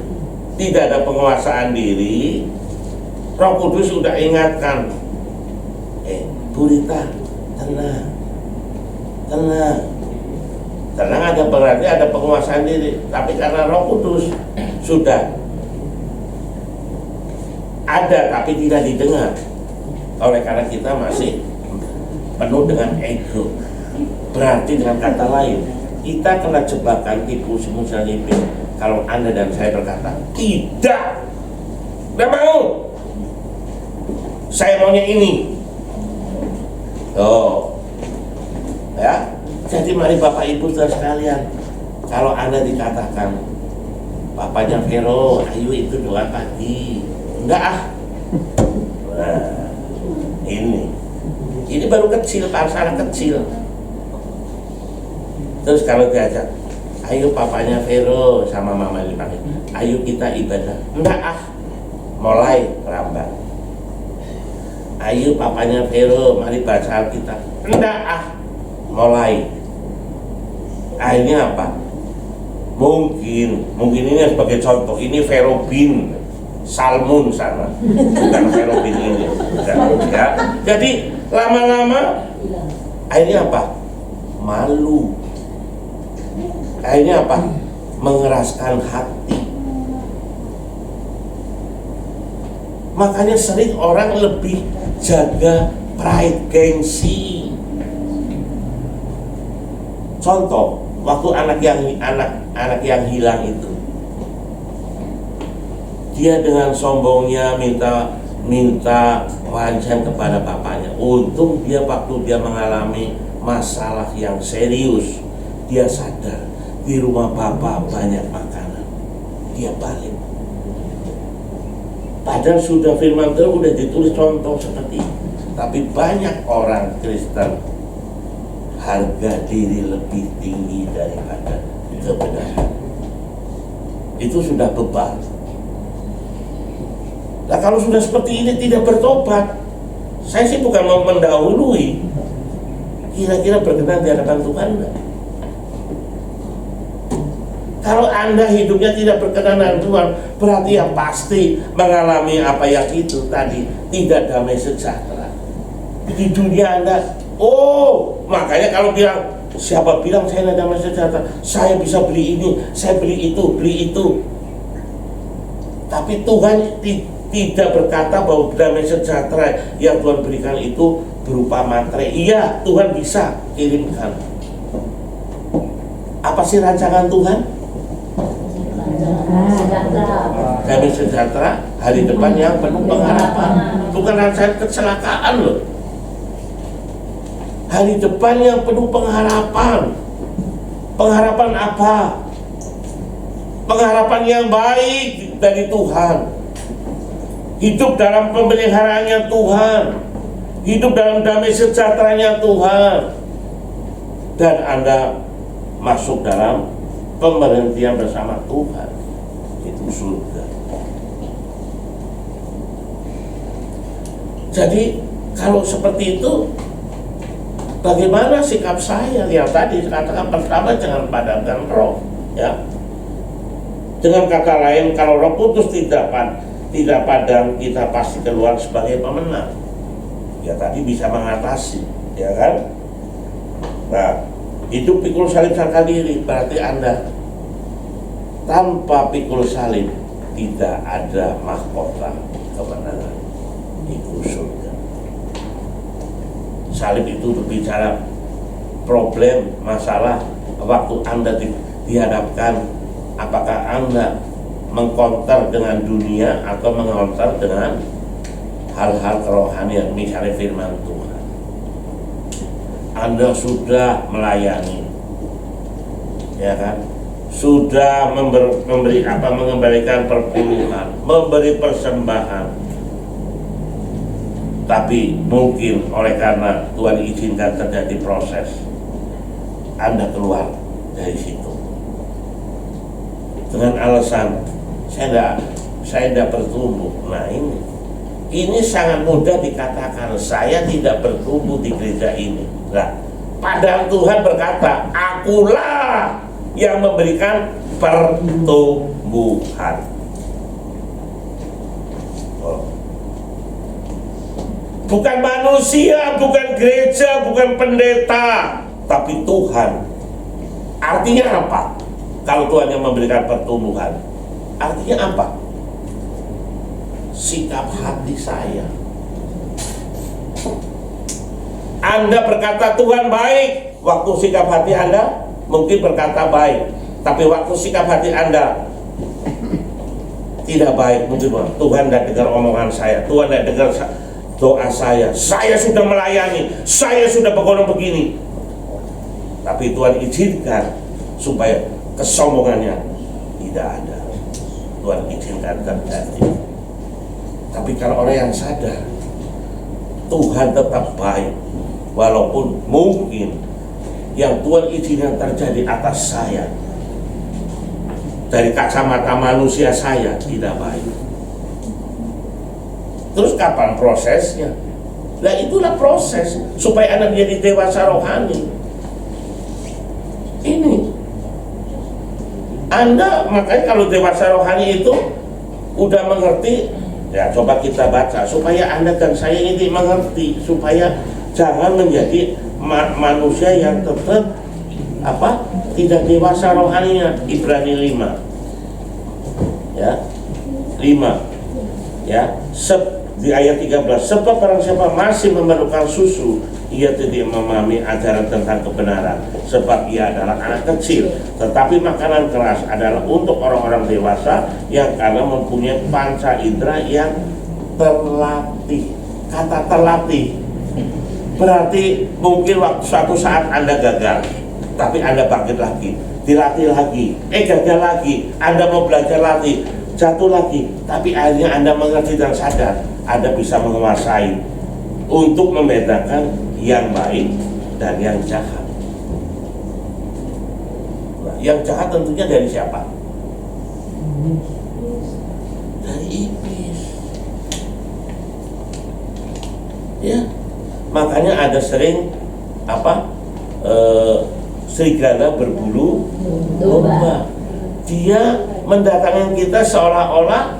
tidak ada penguasaan diri, Roh Kudus sudah ingatkan, Bu Rita, tenang, ada berarti ada penguasaan diri. Tapi karena Roh Kudus sudah ada tapi tidak didengar, oleh karena kita masih penuh dengan ego. Berarti dengan kata lain, kita kena jebakan tipu muslimin. Kalau Anda dan saya berkata tidak mau, saya maunya ini. Ya, jadi mari Bapak Ibu saudara sekalian, kalau Anda dikatakan bapaknya Vero, ayo itu doa pagi, enggak ah. Nah, ini Ini baru kecil, masalah kecil. Terus kalau diajak, ayo papanya Vero sama mama dipanggil, ayo kita ibadah. Enggak ah, mulai lambat. Ayo papanya Vero, mari baca Alkitab. Enggak ah, mulai. Akhirnya apa? Mungkin ini sebagai contoh, ini Vero bin Salmon sana, bukan Vero bin ini. Ya. Jadi lama-lama akhirnya apa? Malu. Akhirnya apa? Mengeraskan hati. Makanya sering orang lebih jaga pride, gengsi. Contoh, waktu anak yang hilang itu, dia dengan sombongnya minta warisan kepada bapaknya. Untung waktu dia mengalami masalah yang serius, dia sadar di rumah bapak banyak makanan, dia balik. Padahal sudah firman Tuhan sudah ditulis contoh seperti itu. Tapi banyak orang Kristen harga diri lebih tinggi daripada kebenaran. Itu sudah beban. Nah kalau sudah seperti ini tidak bertobat, saya sih bukan mau mendahului, kira-kira berkenan di hadapan Tuhan enggak? Kalau Anda hidupnya tidak berkenan dengan Tuhan, berarti yang pasti mengalami apa yang itu tadi, tidak damai sejahtera di dunia Anda. Oh, makanya kalau bilang, siapa bilang saya tidak damai sejahtera? Saya bisa beli ini, saya beli itu. Tapi Tuhan tidak berkata bahwa damai sejahtera yang Tuhan berikan itu berupa materai. Iya, Tuhan bisa kirimkan. Apa sih rancangan Tuhan? Damai sejahtera, hari depan yang penuh pengharapan. Bukan rancangan kecelakaan loh. Hari depan yang penuh pengharapan. Pengharapan apa? Pengharapan yang baik dari Tuhan. Hidup dalam pemeliharaannya Tuhan. Hidup dalam damai sejahteranya Tuhan. Dan Anda masuk dalam pemberhentian bersama Tuhan. Itu surga. Jadi kalau seperti itu, bagaimana sikap saya yang tadi katakan pertama, jangan padamkan roh, ya. Dengan kata lain, kalau roh kudus tidak padam, kita pasti keluar sebagai pemenang. Ya tadi bisa mengatasi, ya kan? Nah, hidup pikul salib sangka diri, berarti Anda tanpa pikul salib tidak ada mahkota kemenangan. Itu surga. Salib itu berbicara problem, masalah. Waktu Anda dihadapkan, apakah Anda mengkonter dengan dunia atau mengkonter dengan hal-hal kerohanian, misalnya firman Tuhan. Anda sudah melayani, ya kan? Sudah mengembalikan perpuluhan, memberi persembahan. Tapi mungkin oleh karena Tuhan izinkan terjadi proses, Anda keluar dari situ dengan alasan saya tidak bertumbuh. Nah ini sangat mudah dikatakan, saya tidak bertumbuh di gereja ini. Nah, padahal Tuhan berkata, akulah yang memberikan pertumbuhan. Bukan manusia, bukan gereja, bukan pendeta, tapi Tuhan. Artinya apa? Kalau Tuhan yang memberikan pertumbuhan, artinya apa? Sikap hati saya. Anda berkata Tuhan baik, waktu sikap hati Anda mungkin berkata baik, tapi waktu sikap hati Anda tidak baik, mungkin Tuhan tidak dengar omongan saya, Tuhan tidak dengar doa saya sudah melayani, saya sudah berkorban begini, tapi Tuhan izinkan supaya kesombongannya tidak ada. Tuhan izinkan terjadi. Tapi kalau orang yang sadar, Tuhan tetap baik. Walaupun mungkin yang Tuhan izinkan terjadi atas saya, dari kacamata manusia saya tidak baik. Terus kapan prosesnya? Nah itulah proses supaya Anda menjadi dewasa rohani. Ini Anda, makanya kalau dewasa rohani itu udah mengerti, ya coba kita baca supaya Anda dan saya ini mengerti, supaya jangan menjadi manusia yang tetap tidak dewasa rohaninya. Ibrani 5 ya 5 ya di ayat 13, sebab barang siapa masih memerlukan susu, ia tidak memahami ajaran tentang kebenaran, sebab ia adalah anak kecil. Tetapi makanan keras adalah untuk orang-orang dewasa yang karena mempunyai panca indera yang terlatih. Kata terlatih berarti mungkin suatu saat Anda gagal, tapi Anda bangkit lagi, dilatih lagi, gagal lagi, Anda mau belajar lagi, jatuh lagi, tapi akhirnya Anda mengerti dan sadar, Anda bisa menguasai untuk membedakan yang baik dan yang jahat. Nah, yang jahat tentunya dari siapa? Dari iblis. Ya, makanya ada sering serigala berbulu domba. Dia mendatangkan kita seolah-olah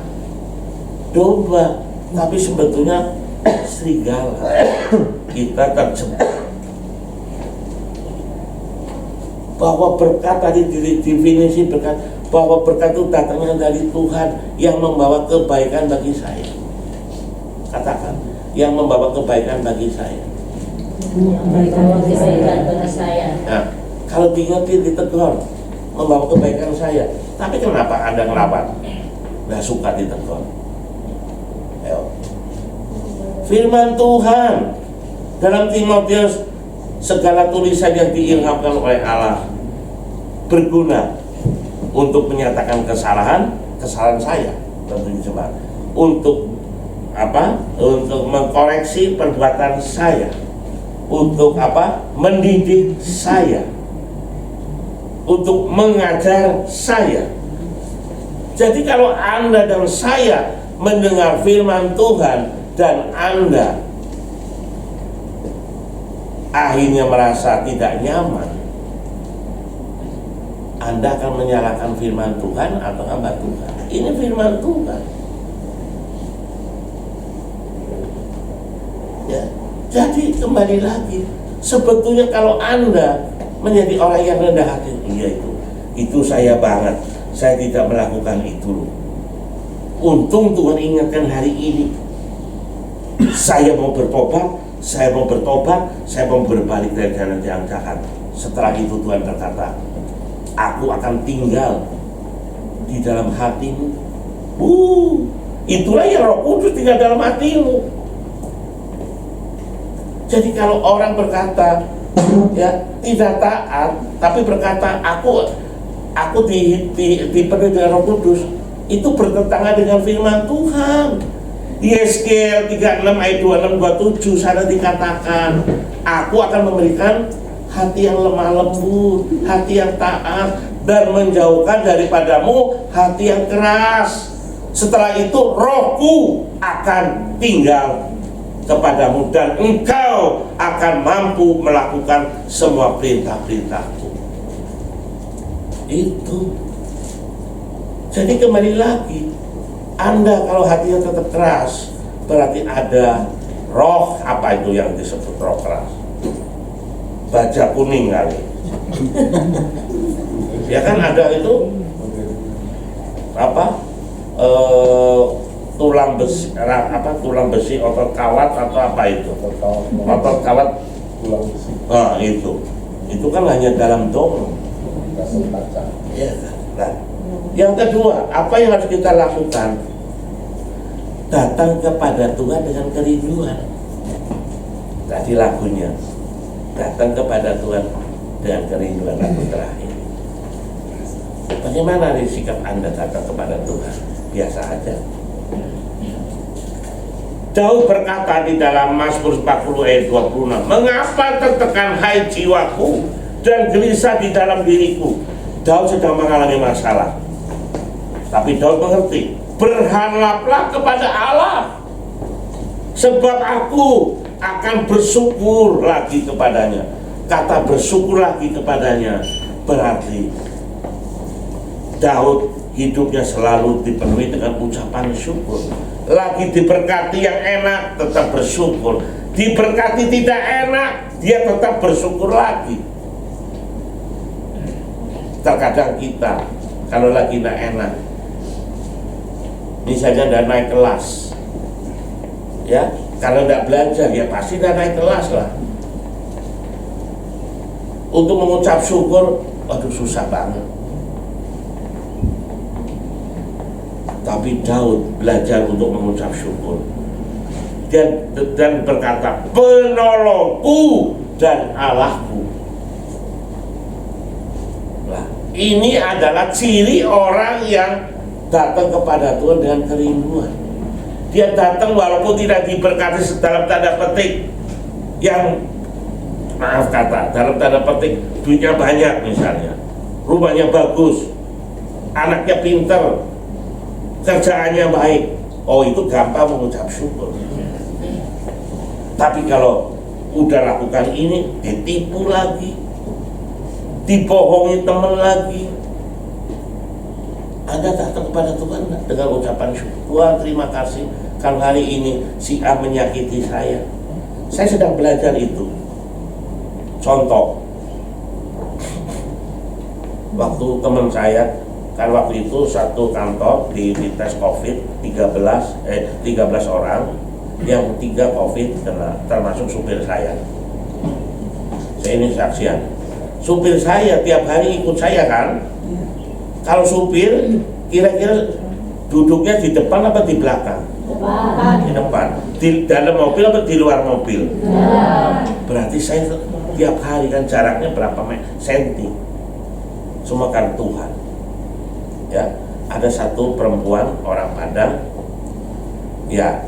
domba, tapi sebetulnya serigala. Kita terjebak. Bahwa berkat tadi definisi berkat, bahwa berkat itu datangnya dari Tuhan yang membawa kebaikan bagi saya. Katakan, yang membawa kebaikan bagi saya. Membawa kebaikan bagi saya. Nah, kalau diingetin, ditegur, membawa kebaikan saya. Tapi kenapa Anda ngelawan? Nggak suka ditegur. Ayo. Firman Tuhan dalam Timotius, segala tulisan yang diilhamkan oleh Allah berguna untuk menyatakan kesalahan saya, tentunya coba untuk untuk mengkoreksi perbuatan saya, untuk mendidik saya, untuk mengajar saya. Jadi kalau Anda dan saya mendengar firman Tuhan dan Anda akhirnya merasa tidak nyaman, Anda akan menyalahkan firman Tuhan atau hamba Tuhan. Ini firman Tuhan. Ya, jadi kembali lagi, sebetulnya kalau Anda menjadi orang yang rendah hati, iya itu saya banget, saya tidak melakukan itu. Untung Tuhan ingatkan hari ini, saya mau bertobat, saya mau berbalik dari jalan yang jahat. Setelah itu Tuhan berkata, aku akan tinggal di dalam hatimu. Itulah yang Roh Kudus tinggal dalam hatimu. Jadi kalau orang berkata ya tidak taat, tapi berkata aku dipenuhi dengan Roh Kudus, itu bertentangan dengan firman Tuhan. Yeskel 36 ayat 26-27 sana dikatakan, aku akan memberikan hati yang lemah lembut, hati yang taat, dan menjauhkan daripadamu hati yang keras. Setelah itu Rohku akan tinggal kepadamu dan engkau akan mampu melakukan semua perintah-perintahku. Itu. Jadi kembali lagi, Anda kalau hatinya tetap keras, berarti ada roh, apa itu yang disebut roh keras? Baja kuning kali. Ya kan ada itu tulang besi otot kawat atau apa itu? Otot kawat tulang besi. Nah, itu kan hanya dalam dongeng. Ya, nah. Yang kedua, apa yang harus kita lakukan? Datang kepada Tuhan dengan kerinduan. Tadi lagunya, datang kepada Tuhan dengan kerinduan, lagu terakhir. Bagaimana sikap Anda datang kepada Tuhan? Biasa aja. Daud berkata di dalam Mazmur 40 ayat 26, mengapa tertekan hai jiwaku dan gelisah di dalam diriku. Daud sedang mengalami masalah, tapi Daud mengerti, berharaplah kepada Allah, sebab aku akan bersyukur lagi kepadanya. Kata bersyukur lagi kepadanya berarti Daud hidupnya selalu dipenuhi dengan ucapan syukur. Lagi diberkati yang enak tetap bersyukur, diberkati tidak enak dia tetap bersyukur lagi. Terkadang kita kalau lagi tidak enak, misalnya udah naik kelas, ya kalau tidak belajar ya pasti udah naik kelas lah. Untuk mengucap syukur, aduh susah banget. Tapi Daud belajar untuk mengucap syukur dan berkata, penolongku dan Allahku. Nah, ini adalah ciri orang yang datang kepada Tuhan dengan kerinduan. Dia datang walaupun tidak diberkati dalam tanda petik yang, maaf kata, dalam tanda petik duitnya banyak misalnya, rumahnya bagus, anaknya pinter, kerjaannya baik, oh itu gampang mengucap syukur. Tapi kalau udah lakukan ini, ditipu lagi, dibohongi teman lagi, Anda datang kepada Tuhan dengan ucapan syukur, Tuhan terima kasih kalau hari ini si A menyakiti saya sedang belajar itu. Contoh, waktu teman saya, kan waktu itu satu kantor di tes COVID 13 orang, yang 3 COVID kena, termasuk supir saya. Saya ini saksian. Supir saya tiap hari ikut saya kan. Kalau supir kira-kira duduknya di depan apa di belakang? Di depan. Di dalam mobil apa di luar mobil? Berarti saya tiap hari kan jaraknya berapa senti? Semua kan Tuhan. Ya, ada satu perempuan orang Padang, ya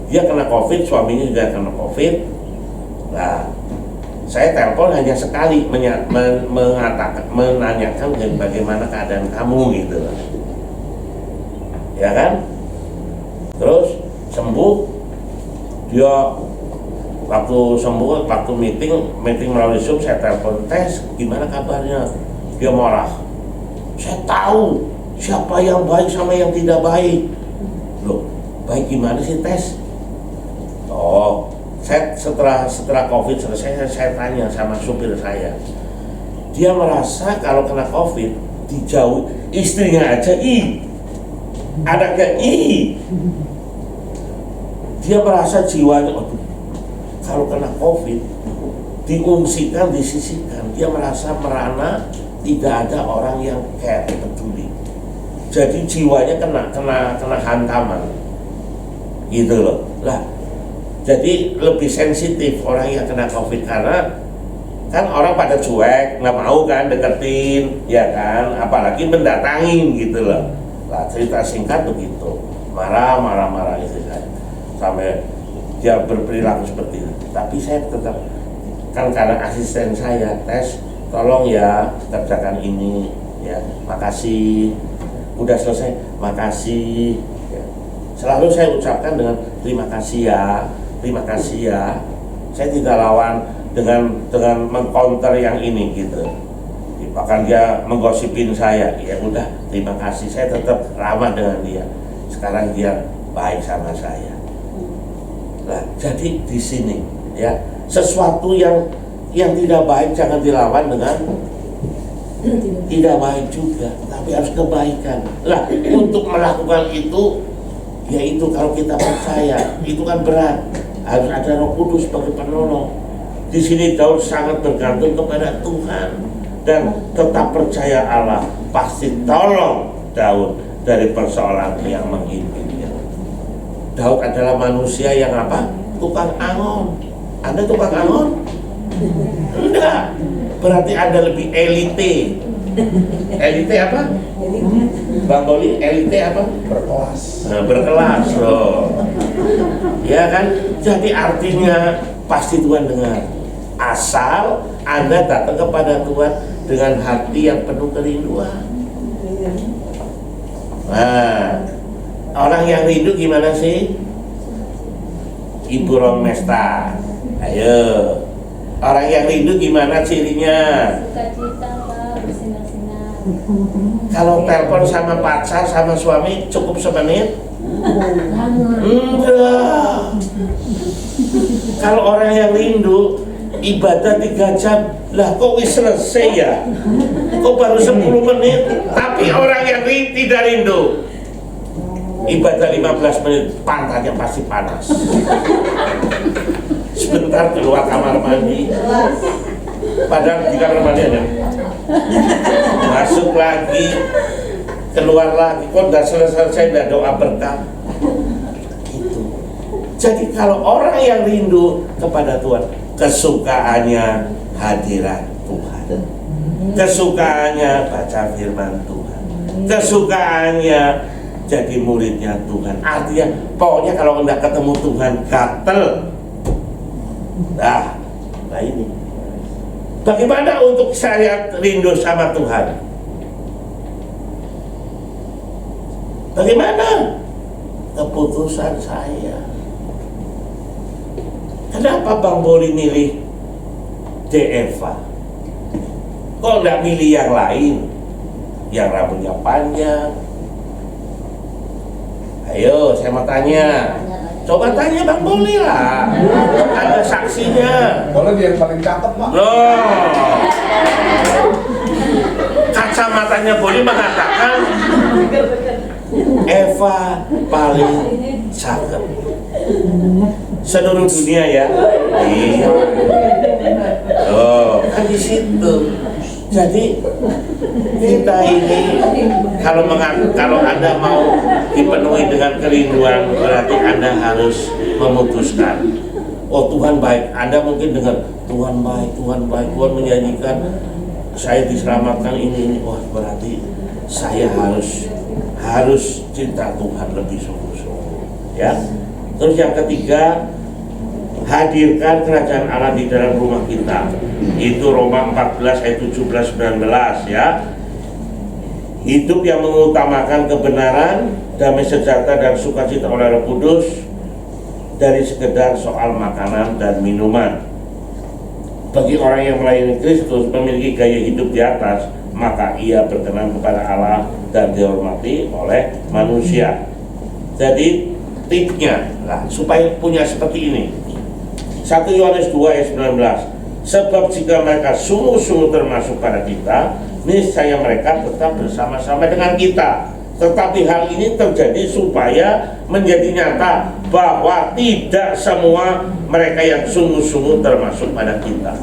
dia kena COVID, suaminya juga kena COVID. Nah, saya telepon hanya sekali menanyakan bagaimana keadaan kamu gitu, ya kan? Terus sembuh, dia waktu sembuh, waktu meeting melalui Zoom, saya telepon, tes gimana kabarnya? Dia marah. Saya tahu siapa yang baik sama yang tidak baik. Loh, baik gimana sih tes? Oh, saya setelah COVID selesai, saya tanya sama supir saya. Dia merasa kalau kena COVID dijauh, istrinya aja anaknya dia merasa jiwanya, aduh, kalau kena COVID diungsikan, disisihkan, dia merasa merana. Tidak ada orang yang care, peduli. Jadi jiwanya kena hantaman, gitu loh. Lah, jadi lebih sensitif orang yang kena COVID karena kan orang pada cuek, nggak mau kan deketin, ya kan, apalagi mendatangin gitu loh. Lah cerita singkat begitu, marah istri saya sampai dia berperilaku seperti itu. Tapi saya tetap kan karena asisten saya tes. Tolong ya kerjakan ini ya, makasih, udah selesai, makasih ya. Selalu saya ucapkan dengan terima kasih ya. Saya tidak lawan dengan mengcounter yang ini gitu. Bahkan dia menggosipin saya, ya udah terima kasih, saya tetap ramah dengan dia. Sekarang dia baik sama saya. Nah, jadi di sini ya, sesuatu yang tidak baik jangan dilawan dengan tidak baik juga, tapi harus kebaikan. Lah, untuk melakukan itu, yaitu kalau kita percaya, itu kan berat. Harus ada Roh Kudus sebagai penolong. Di sini Daud sangat bergantung kepada Tuhan dan tetap percaya Allah pasti tolong Daud dari persoalan yang menghimpitnya. Daud adalah manusia yang apa? Tukang angon. Anda tukang angon? Enggak, berarti Anda lebih elite Elite apa? Bang Boli, elite apa? Berkelas. Nah, berkelas loh. Ya kan? Jadi artinya pasti Tuhan dengar. Asal Anda datang kepada Tuhan dengan hati yang penuh kerinduan. Nah, orang yang rindu gimana sih? Ibu Romesta. Ayo. Orang yang rindu gimana cirinya? Sukacita Pak, bersinar-sinar. Kalau telepon sama pacar, sama suami cukup semenit? Enggak. Kalau orang yang rindu ibadah 3 jam, lah kok wis selesai ya? Kok baru 10 menit? Tapi orang yang tidak rindu ibadah 15 menit, pantatnya pasti panas. Sebentar keluar kamar mandi, padahal di kamar mandi ada. Masuk lagi, keluar lagi, kok udah selesai, udah doa berkah. Gitu. Jadi kalau orang yang rindu kepada Tuhan, kesukaannya hadirat Tuhan, kesukaannya baca firman Tuhan, kesukaannya jadi muridnya Tuhan. Artinya pokoknya kalau anda ketemu Tuhan gatel. Nah ini bagaimana untuk saya rindu sama Tuhan? Bagaimana keputusan saya? Kenapa Bang Boli milih Eva? Kok nggak milih yang lain? Yang rambutnya panjang? Ayo, saya mau tanya. Coba tanya Bang Boli lah. Ada saksinya. Kalau dia yang paling cakep, Pak. Loh, kacamatanya Boli mengatakan Eva paling cakep seluruh dunia ya. Iya. Oh, kan di situ. Jadi kita ini kalau Anda mau dipenuhi dengan kerinduan, berarti Anda harus memutuskan. Oh Tuhan baik. Anda mungkin dengar Tuhan baik, Tuhan baik, Tuhan menjanjikan saya diselamatkan ini. Wah berarti saya harus cinta Tuhan lebih sungguh-sungguh. Ya. Terus yang ketiga, hadirkan kerajaan Allah di dalam rumah kita. Itu Roma 14 ayat 17-19 ya. Hidup yang mengutamakan kebenaran, damai sejahtera dan sukacita oleh Roh Kudus dari sekedar soal makanan dan minuman. Bagi orang yang melayani Kristus memiliki gaya hidup di atas, maka ia berkenan kepada Allah dan dihormati oleh manusia. Jadi tipsnya lah supaya punya seperti ini. 1 Yohanes 2 ayat 19. Sebab jika mereka sungguh-sungguh termasuk pada kita, niscaya mereka tetap bersama-sama dengan kita. Tetapi hal ini terjadi supaya menjadi nyata bahwa tidak semua mereka yang sungguh-sungguh termasuk pada kita.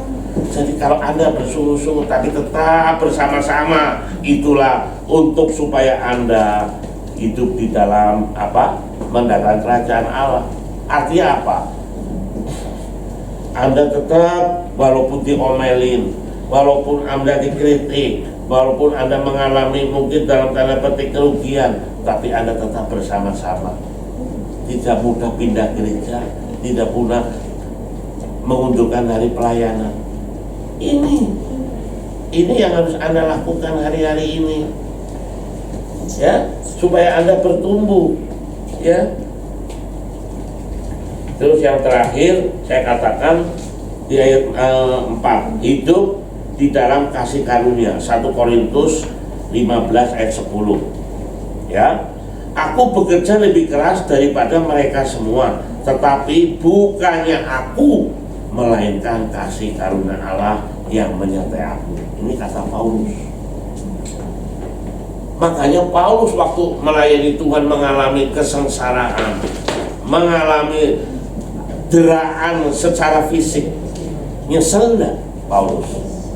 Jadi kalau Anda bersungguh-sungguh tapi tetap bersama-sama, itulah untuk supaya Anda hidup di dalam mendatangkan kerajaan Allah. Artinya apa? Anda tetap walaupun diomelin, walaupun Anda dikritik, walaupun Anda mengalami mungkin dalam tanda petik kerugian, tapi Anda tetap bersama-sama. Tidak mudah pindah gereja, tidak mudah mengundurkan hari pelayanan. Ini yang harus Anda lakukan hari-hari ini, ya, supaya Anda bertumbuh, ya. Terus yang terakhir saya katakan di ayat 4, hidup di dalam kasih karunia. 1 Korintus 15 ayat 10. Ya. Aku bekerja lebih keras daripada mereka semua, tetapi bukannya aku, melainkan kasih karunia Allah yang menyertai aku. Ini kata Paulus. Makanya Paulus waktu melayani Tuhan mengalami kesengsaraan, mengalami deraan secara fisik. Nyesel enggak Paulus?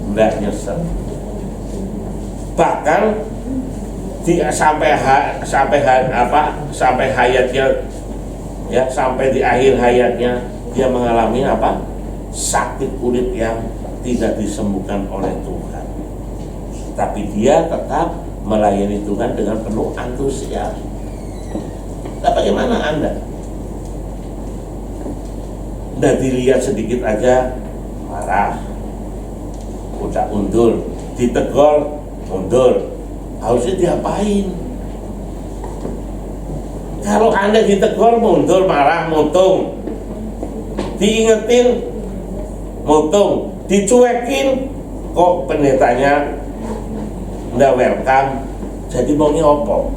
Enggak nyesel. Bahkan dia sampai hayatnya, ya, sampai di akhir hayatnya dia mengalami sakit kulit yang tidak disembuhkan oleh Tuhan. tapi dia tetap melayani Tuhan dengan penuh antusias. Nah, bagaimana Anda? Nah, dilihat sedikit aja marah, udah undur, ditegur, mundur. Harusnya diapain? Kalau Anda ditegur, mundur, marah, mutung. Diingetin, mutung. Dicuekin, kok pendetanya nggak welcome, jadi maunya opo?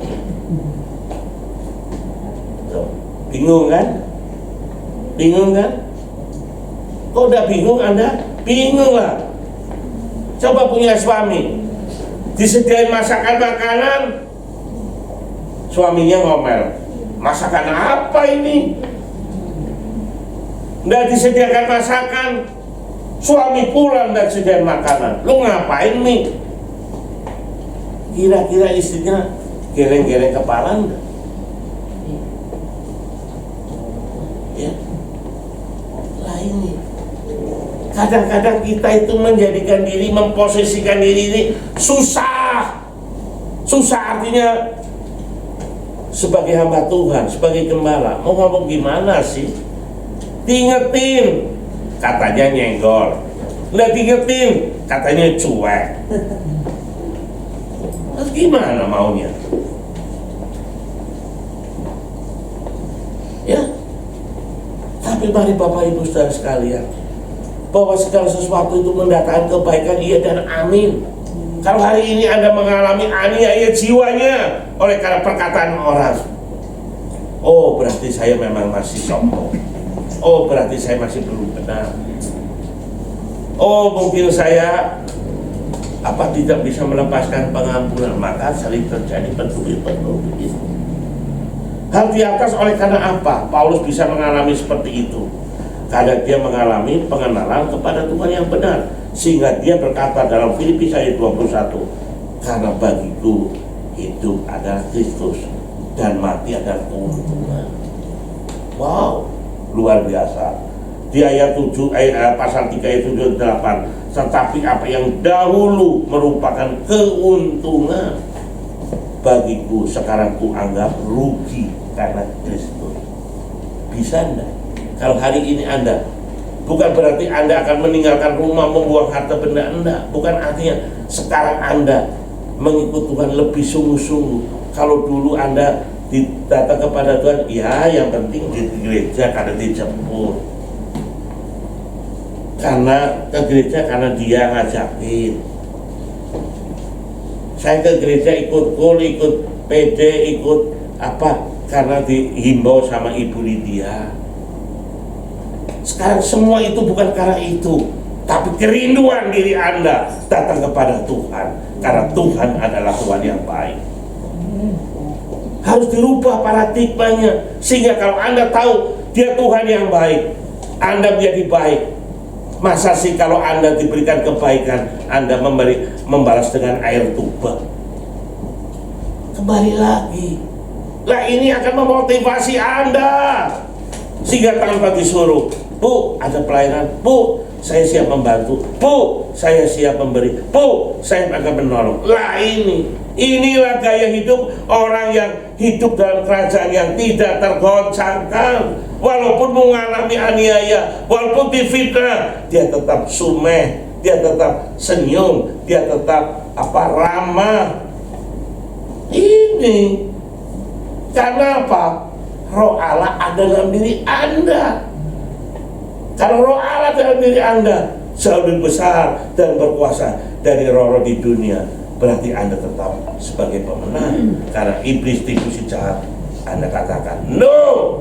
Tuh, bingung kan? Bingung kan? Kok udah bingung Anda? Bingung lah. Coba punya suami, disediain masakan makanan, suaminya ngomel, masakan apa ini? Nggak disediakan masakan, suami pulang nggak disediain makanan, lu ngapain nih? Kira-kira istrinya geleng-geleng kepala enggak? Ya, lah ini kadang-kadang kita itu menjadikan diri, memposisikan diri ini susah artinya sebagai hamba Tuhan, sebagai gembala mau ngomong gimana sih? Diingetin katanya nyenggol, nggak diingetin katanya cuek. Terus gimana maunya? Ya, tapi mari Bapak Ibu Saudara sekalian, bahwa segala sesuatu itu mendatangkan kebaikan, iya dan amin. Kalau hari ini Anda mengalami aniaya jiwanya oleh karena perkataan orang, oh berarti saya memang masih sombong, oh berarti saya masih belum benar, oh mungkin saya tidak bisa melepaskan pengampunan, maka sering terjadi penulis. Hal di atas oleh karena apa? Paulus bisa mengalami seperti itu karena dia mengalami pengenalan kepada Tuhan yang benar, sehingga dia berkata dalam Filipi ayat 21, karena bagiku hidup adalah Kristus dan mati adalah keuntungan. Wow, luar biasa. Di ayat 7 pasal 3 ayat 7 dan 8, tetapi apa yang dahulu merupakan keuntungan bagiku sekarang kuanggap rugi karena Kristus. Bisa enggak? Kalau hari ini Anda, bukan berarti Anda akan meninggalkan rumah, membuang harta benda, enggak. Bukan artinya sekarang Anda mengikut Tuhan lebih sungguh-sungguh. Kalau dulu Anda datang kepada Tuhan, ya yang penting di gereja karena dijemput, karena ke gereja karena dia ngajakin. Saya ke gereja ikut KUL, ikut PD, ikut apa, karena dihimbau sama Ibu Lydia. Sekarang semua itu bukan karena itu, tapi kerinduan diri Anda datang kepada Tuhan, karena Tuhan adalah Tuhan yang baik. Harus dirubah paradigmanya, sehingga kalau Anda tahu dia Tuhan yang baik, Anda menjadi baik. Masa sih kalau Anda diberikan kebaikan, Anda membalas dengan air tuba? Kembali lagi. Lah ini akan memotivasi Anda, sehingga tanpa disuruh, Bu, ada pelayanan, Bu, saya siap membantu, Bu, saya siap memberi, Bu, saya akan menolong. Lah inilah gaya hidup orang yang hidup dalam kerajaan yang tidak tergoncangkan. Walaupun mengalami aniaya, walaupun difitnah, dia tetap sumeh, dia tetap senyum, dia tetap ramah. Ini karena apa? Roh Allah ada dalam diri Anda. Kalau roh Allah dalam diri Anda jauh lebih besar dan berkuasa dari roh-roh di dunia, berarti Anda tetap sebagai pemenang. Karena iblis tipu si jahat, Anda katakan no.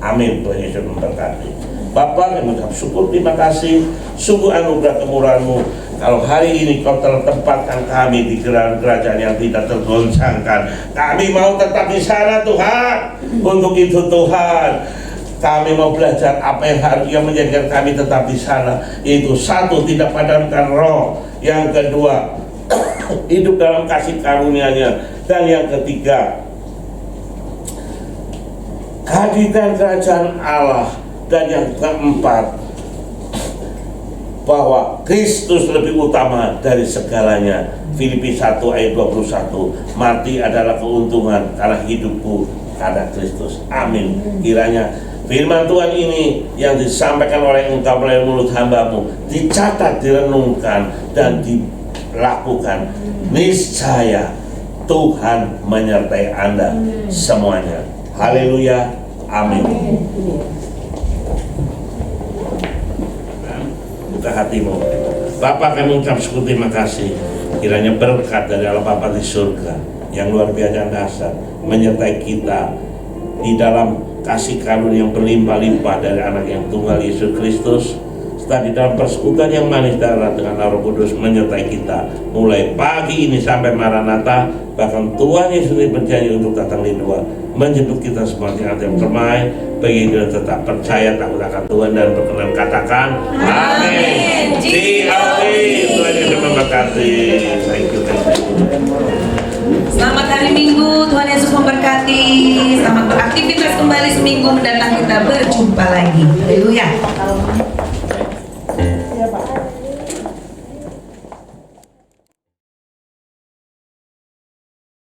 Amin. Tuhan Yesus memberkati. Bapa, kami mengucap syukur, terima kasih, sungguh anugerah kemurahan-Mu. Kalau hari ini Kau telah tempatkan kami di kerajaan yang tidak tergoncangkan, kami mau tetap di sana Tuhan. Untuk itu Tuhan, kami mau belajar apa yang harusnya menjadikan kami tetap di sana. Itu satu, tidak padamkan roh. Yang kedua, hidup dalam kasih karunia-Nya. Dan yang ketiga, kehadiran kerajaan Allah. Dan yang keempat, bahwa Kristus lebih utama dari segalanya. Filipi 1 ayat 21. Mati adalah keuntungan karena hidupku karena Kristus. Amin. Kiranya firman Tuhan ini yang disampaikan oleh engkau melalui mulut hambamu dicatat, direnungkan, dan dilakukan. Niscaya Tuhan menyertai Anda semuanya. Haleluya. Amin. Buka hatimu. Bapa, kami mengucap syukur, terima kasih. Kiranya berkat dari Allah Bapa di surga yang luar biasa dahsyat menyertai kita di dalam kasih karunia yang berlimpah-limpah dari anak yang tunggal Yesus Kristus, serta di dalam persekutuan yang manis darah dengan Roh Kudus menyertai kita mulai pagi ini sampai Maranatha. Bahkan Tuhan Yesus berjanji untuk datang di dua, menjemput kita semua dengan yang terbaik. Bagi kita tetap percaya, takut akan Tuhan, dan berkenan katakan amin. Tuhan Yesus memberkati. Thank you. Selamat hari Minggu, Tuhan Yesus memberkati. Selamat beraktivitas kembali seminggu mendatang, kita berjumpa lagi. Haleluya.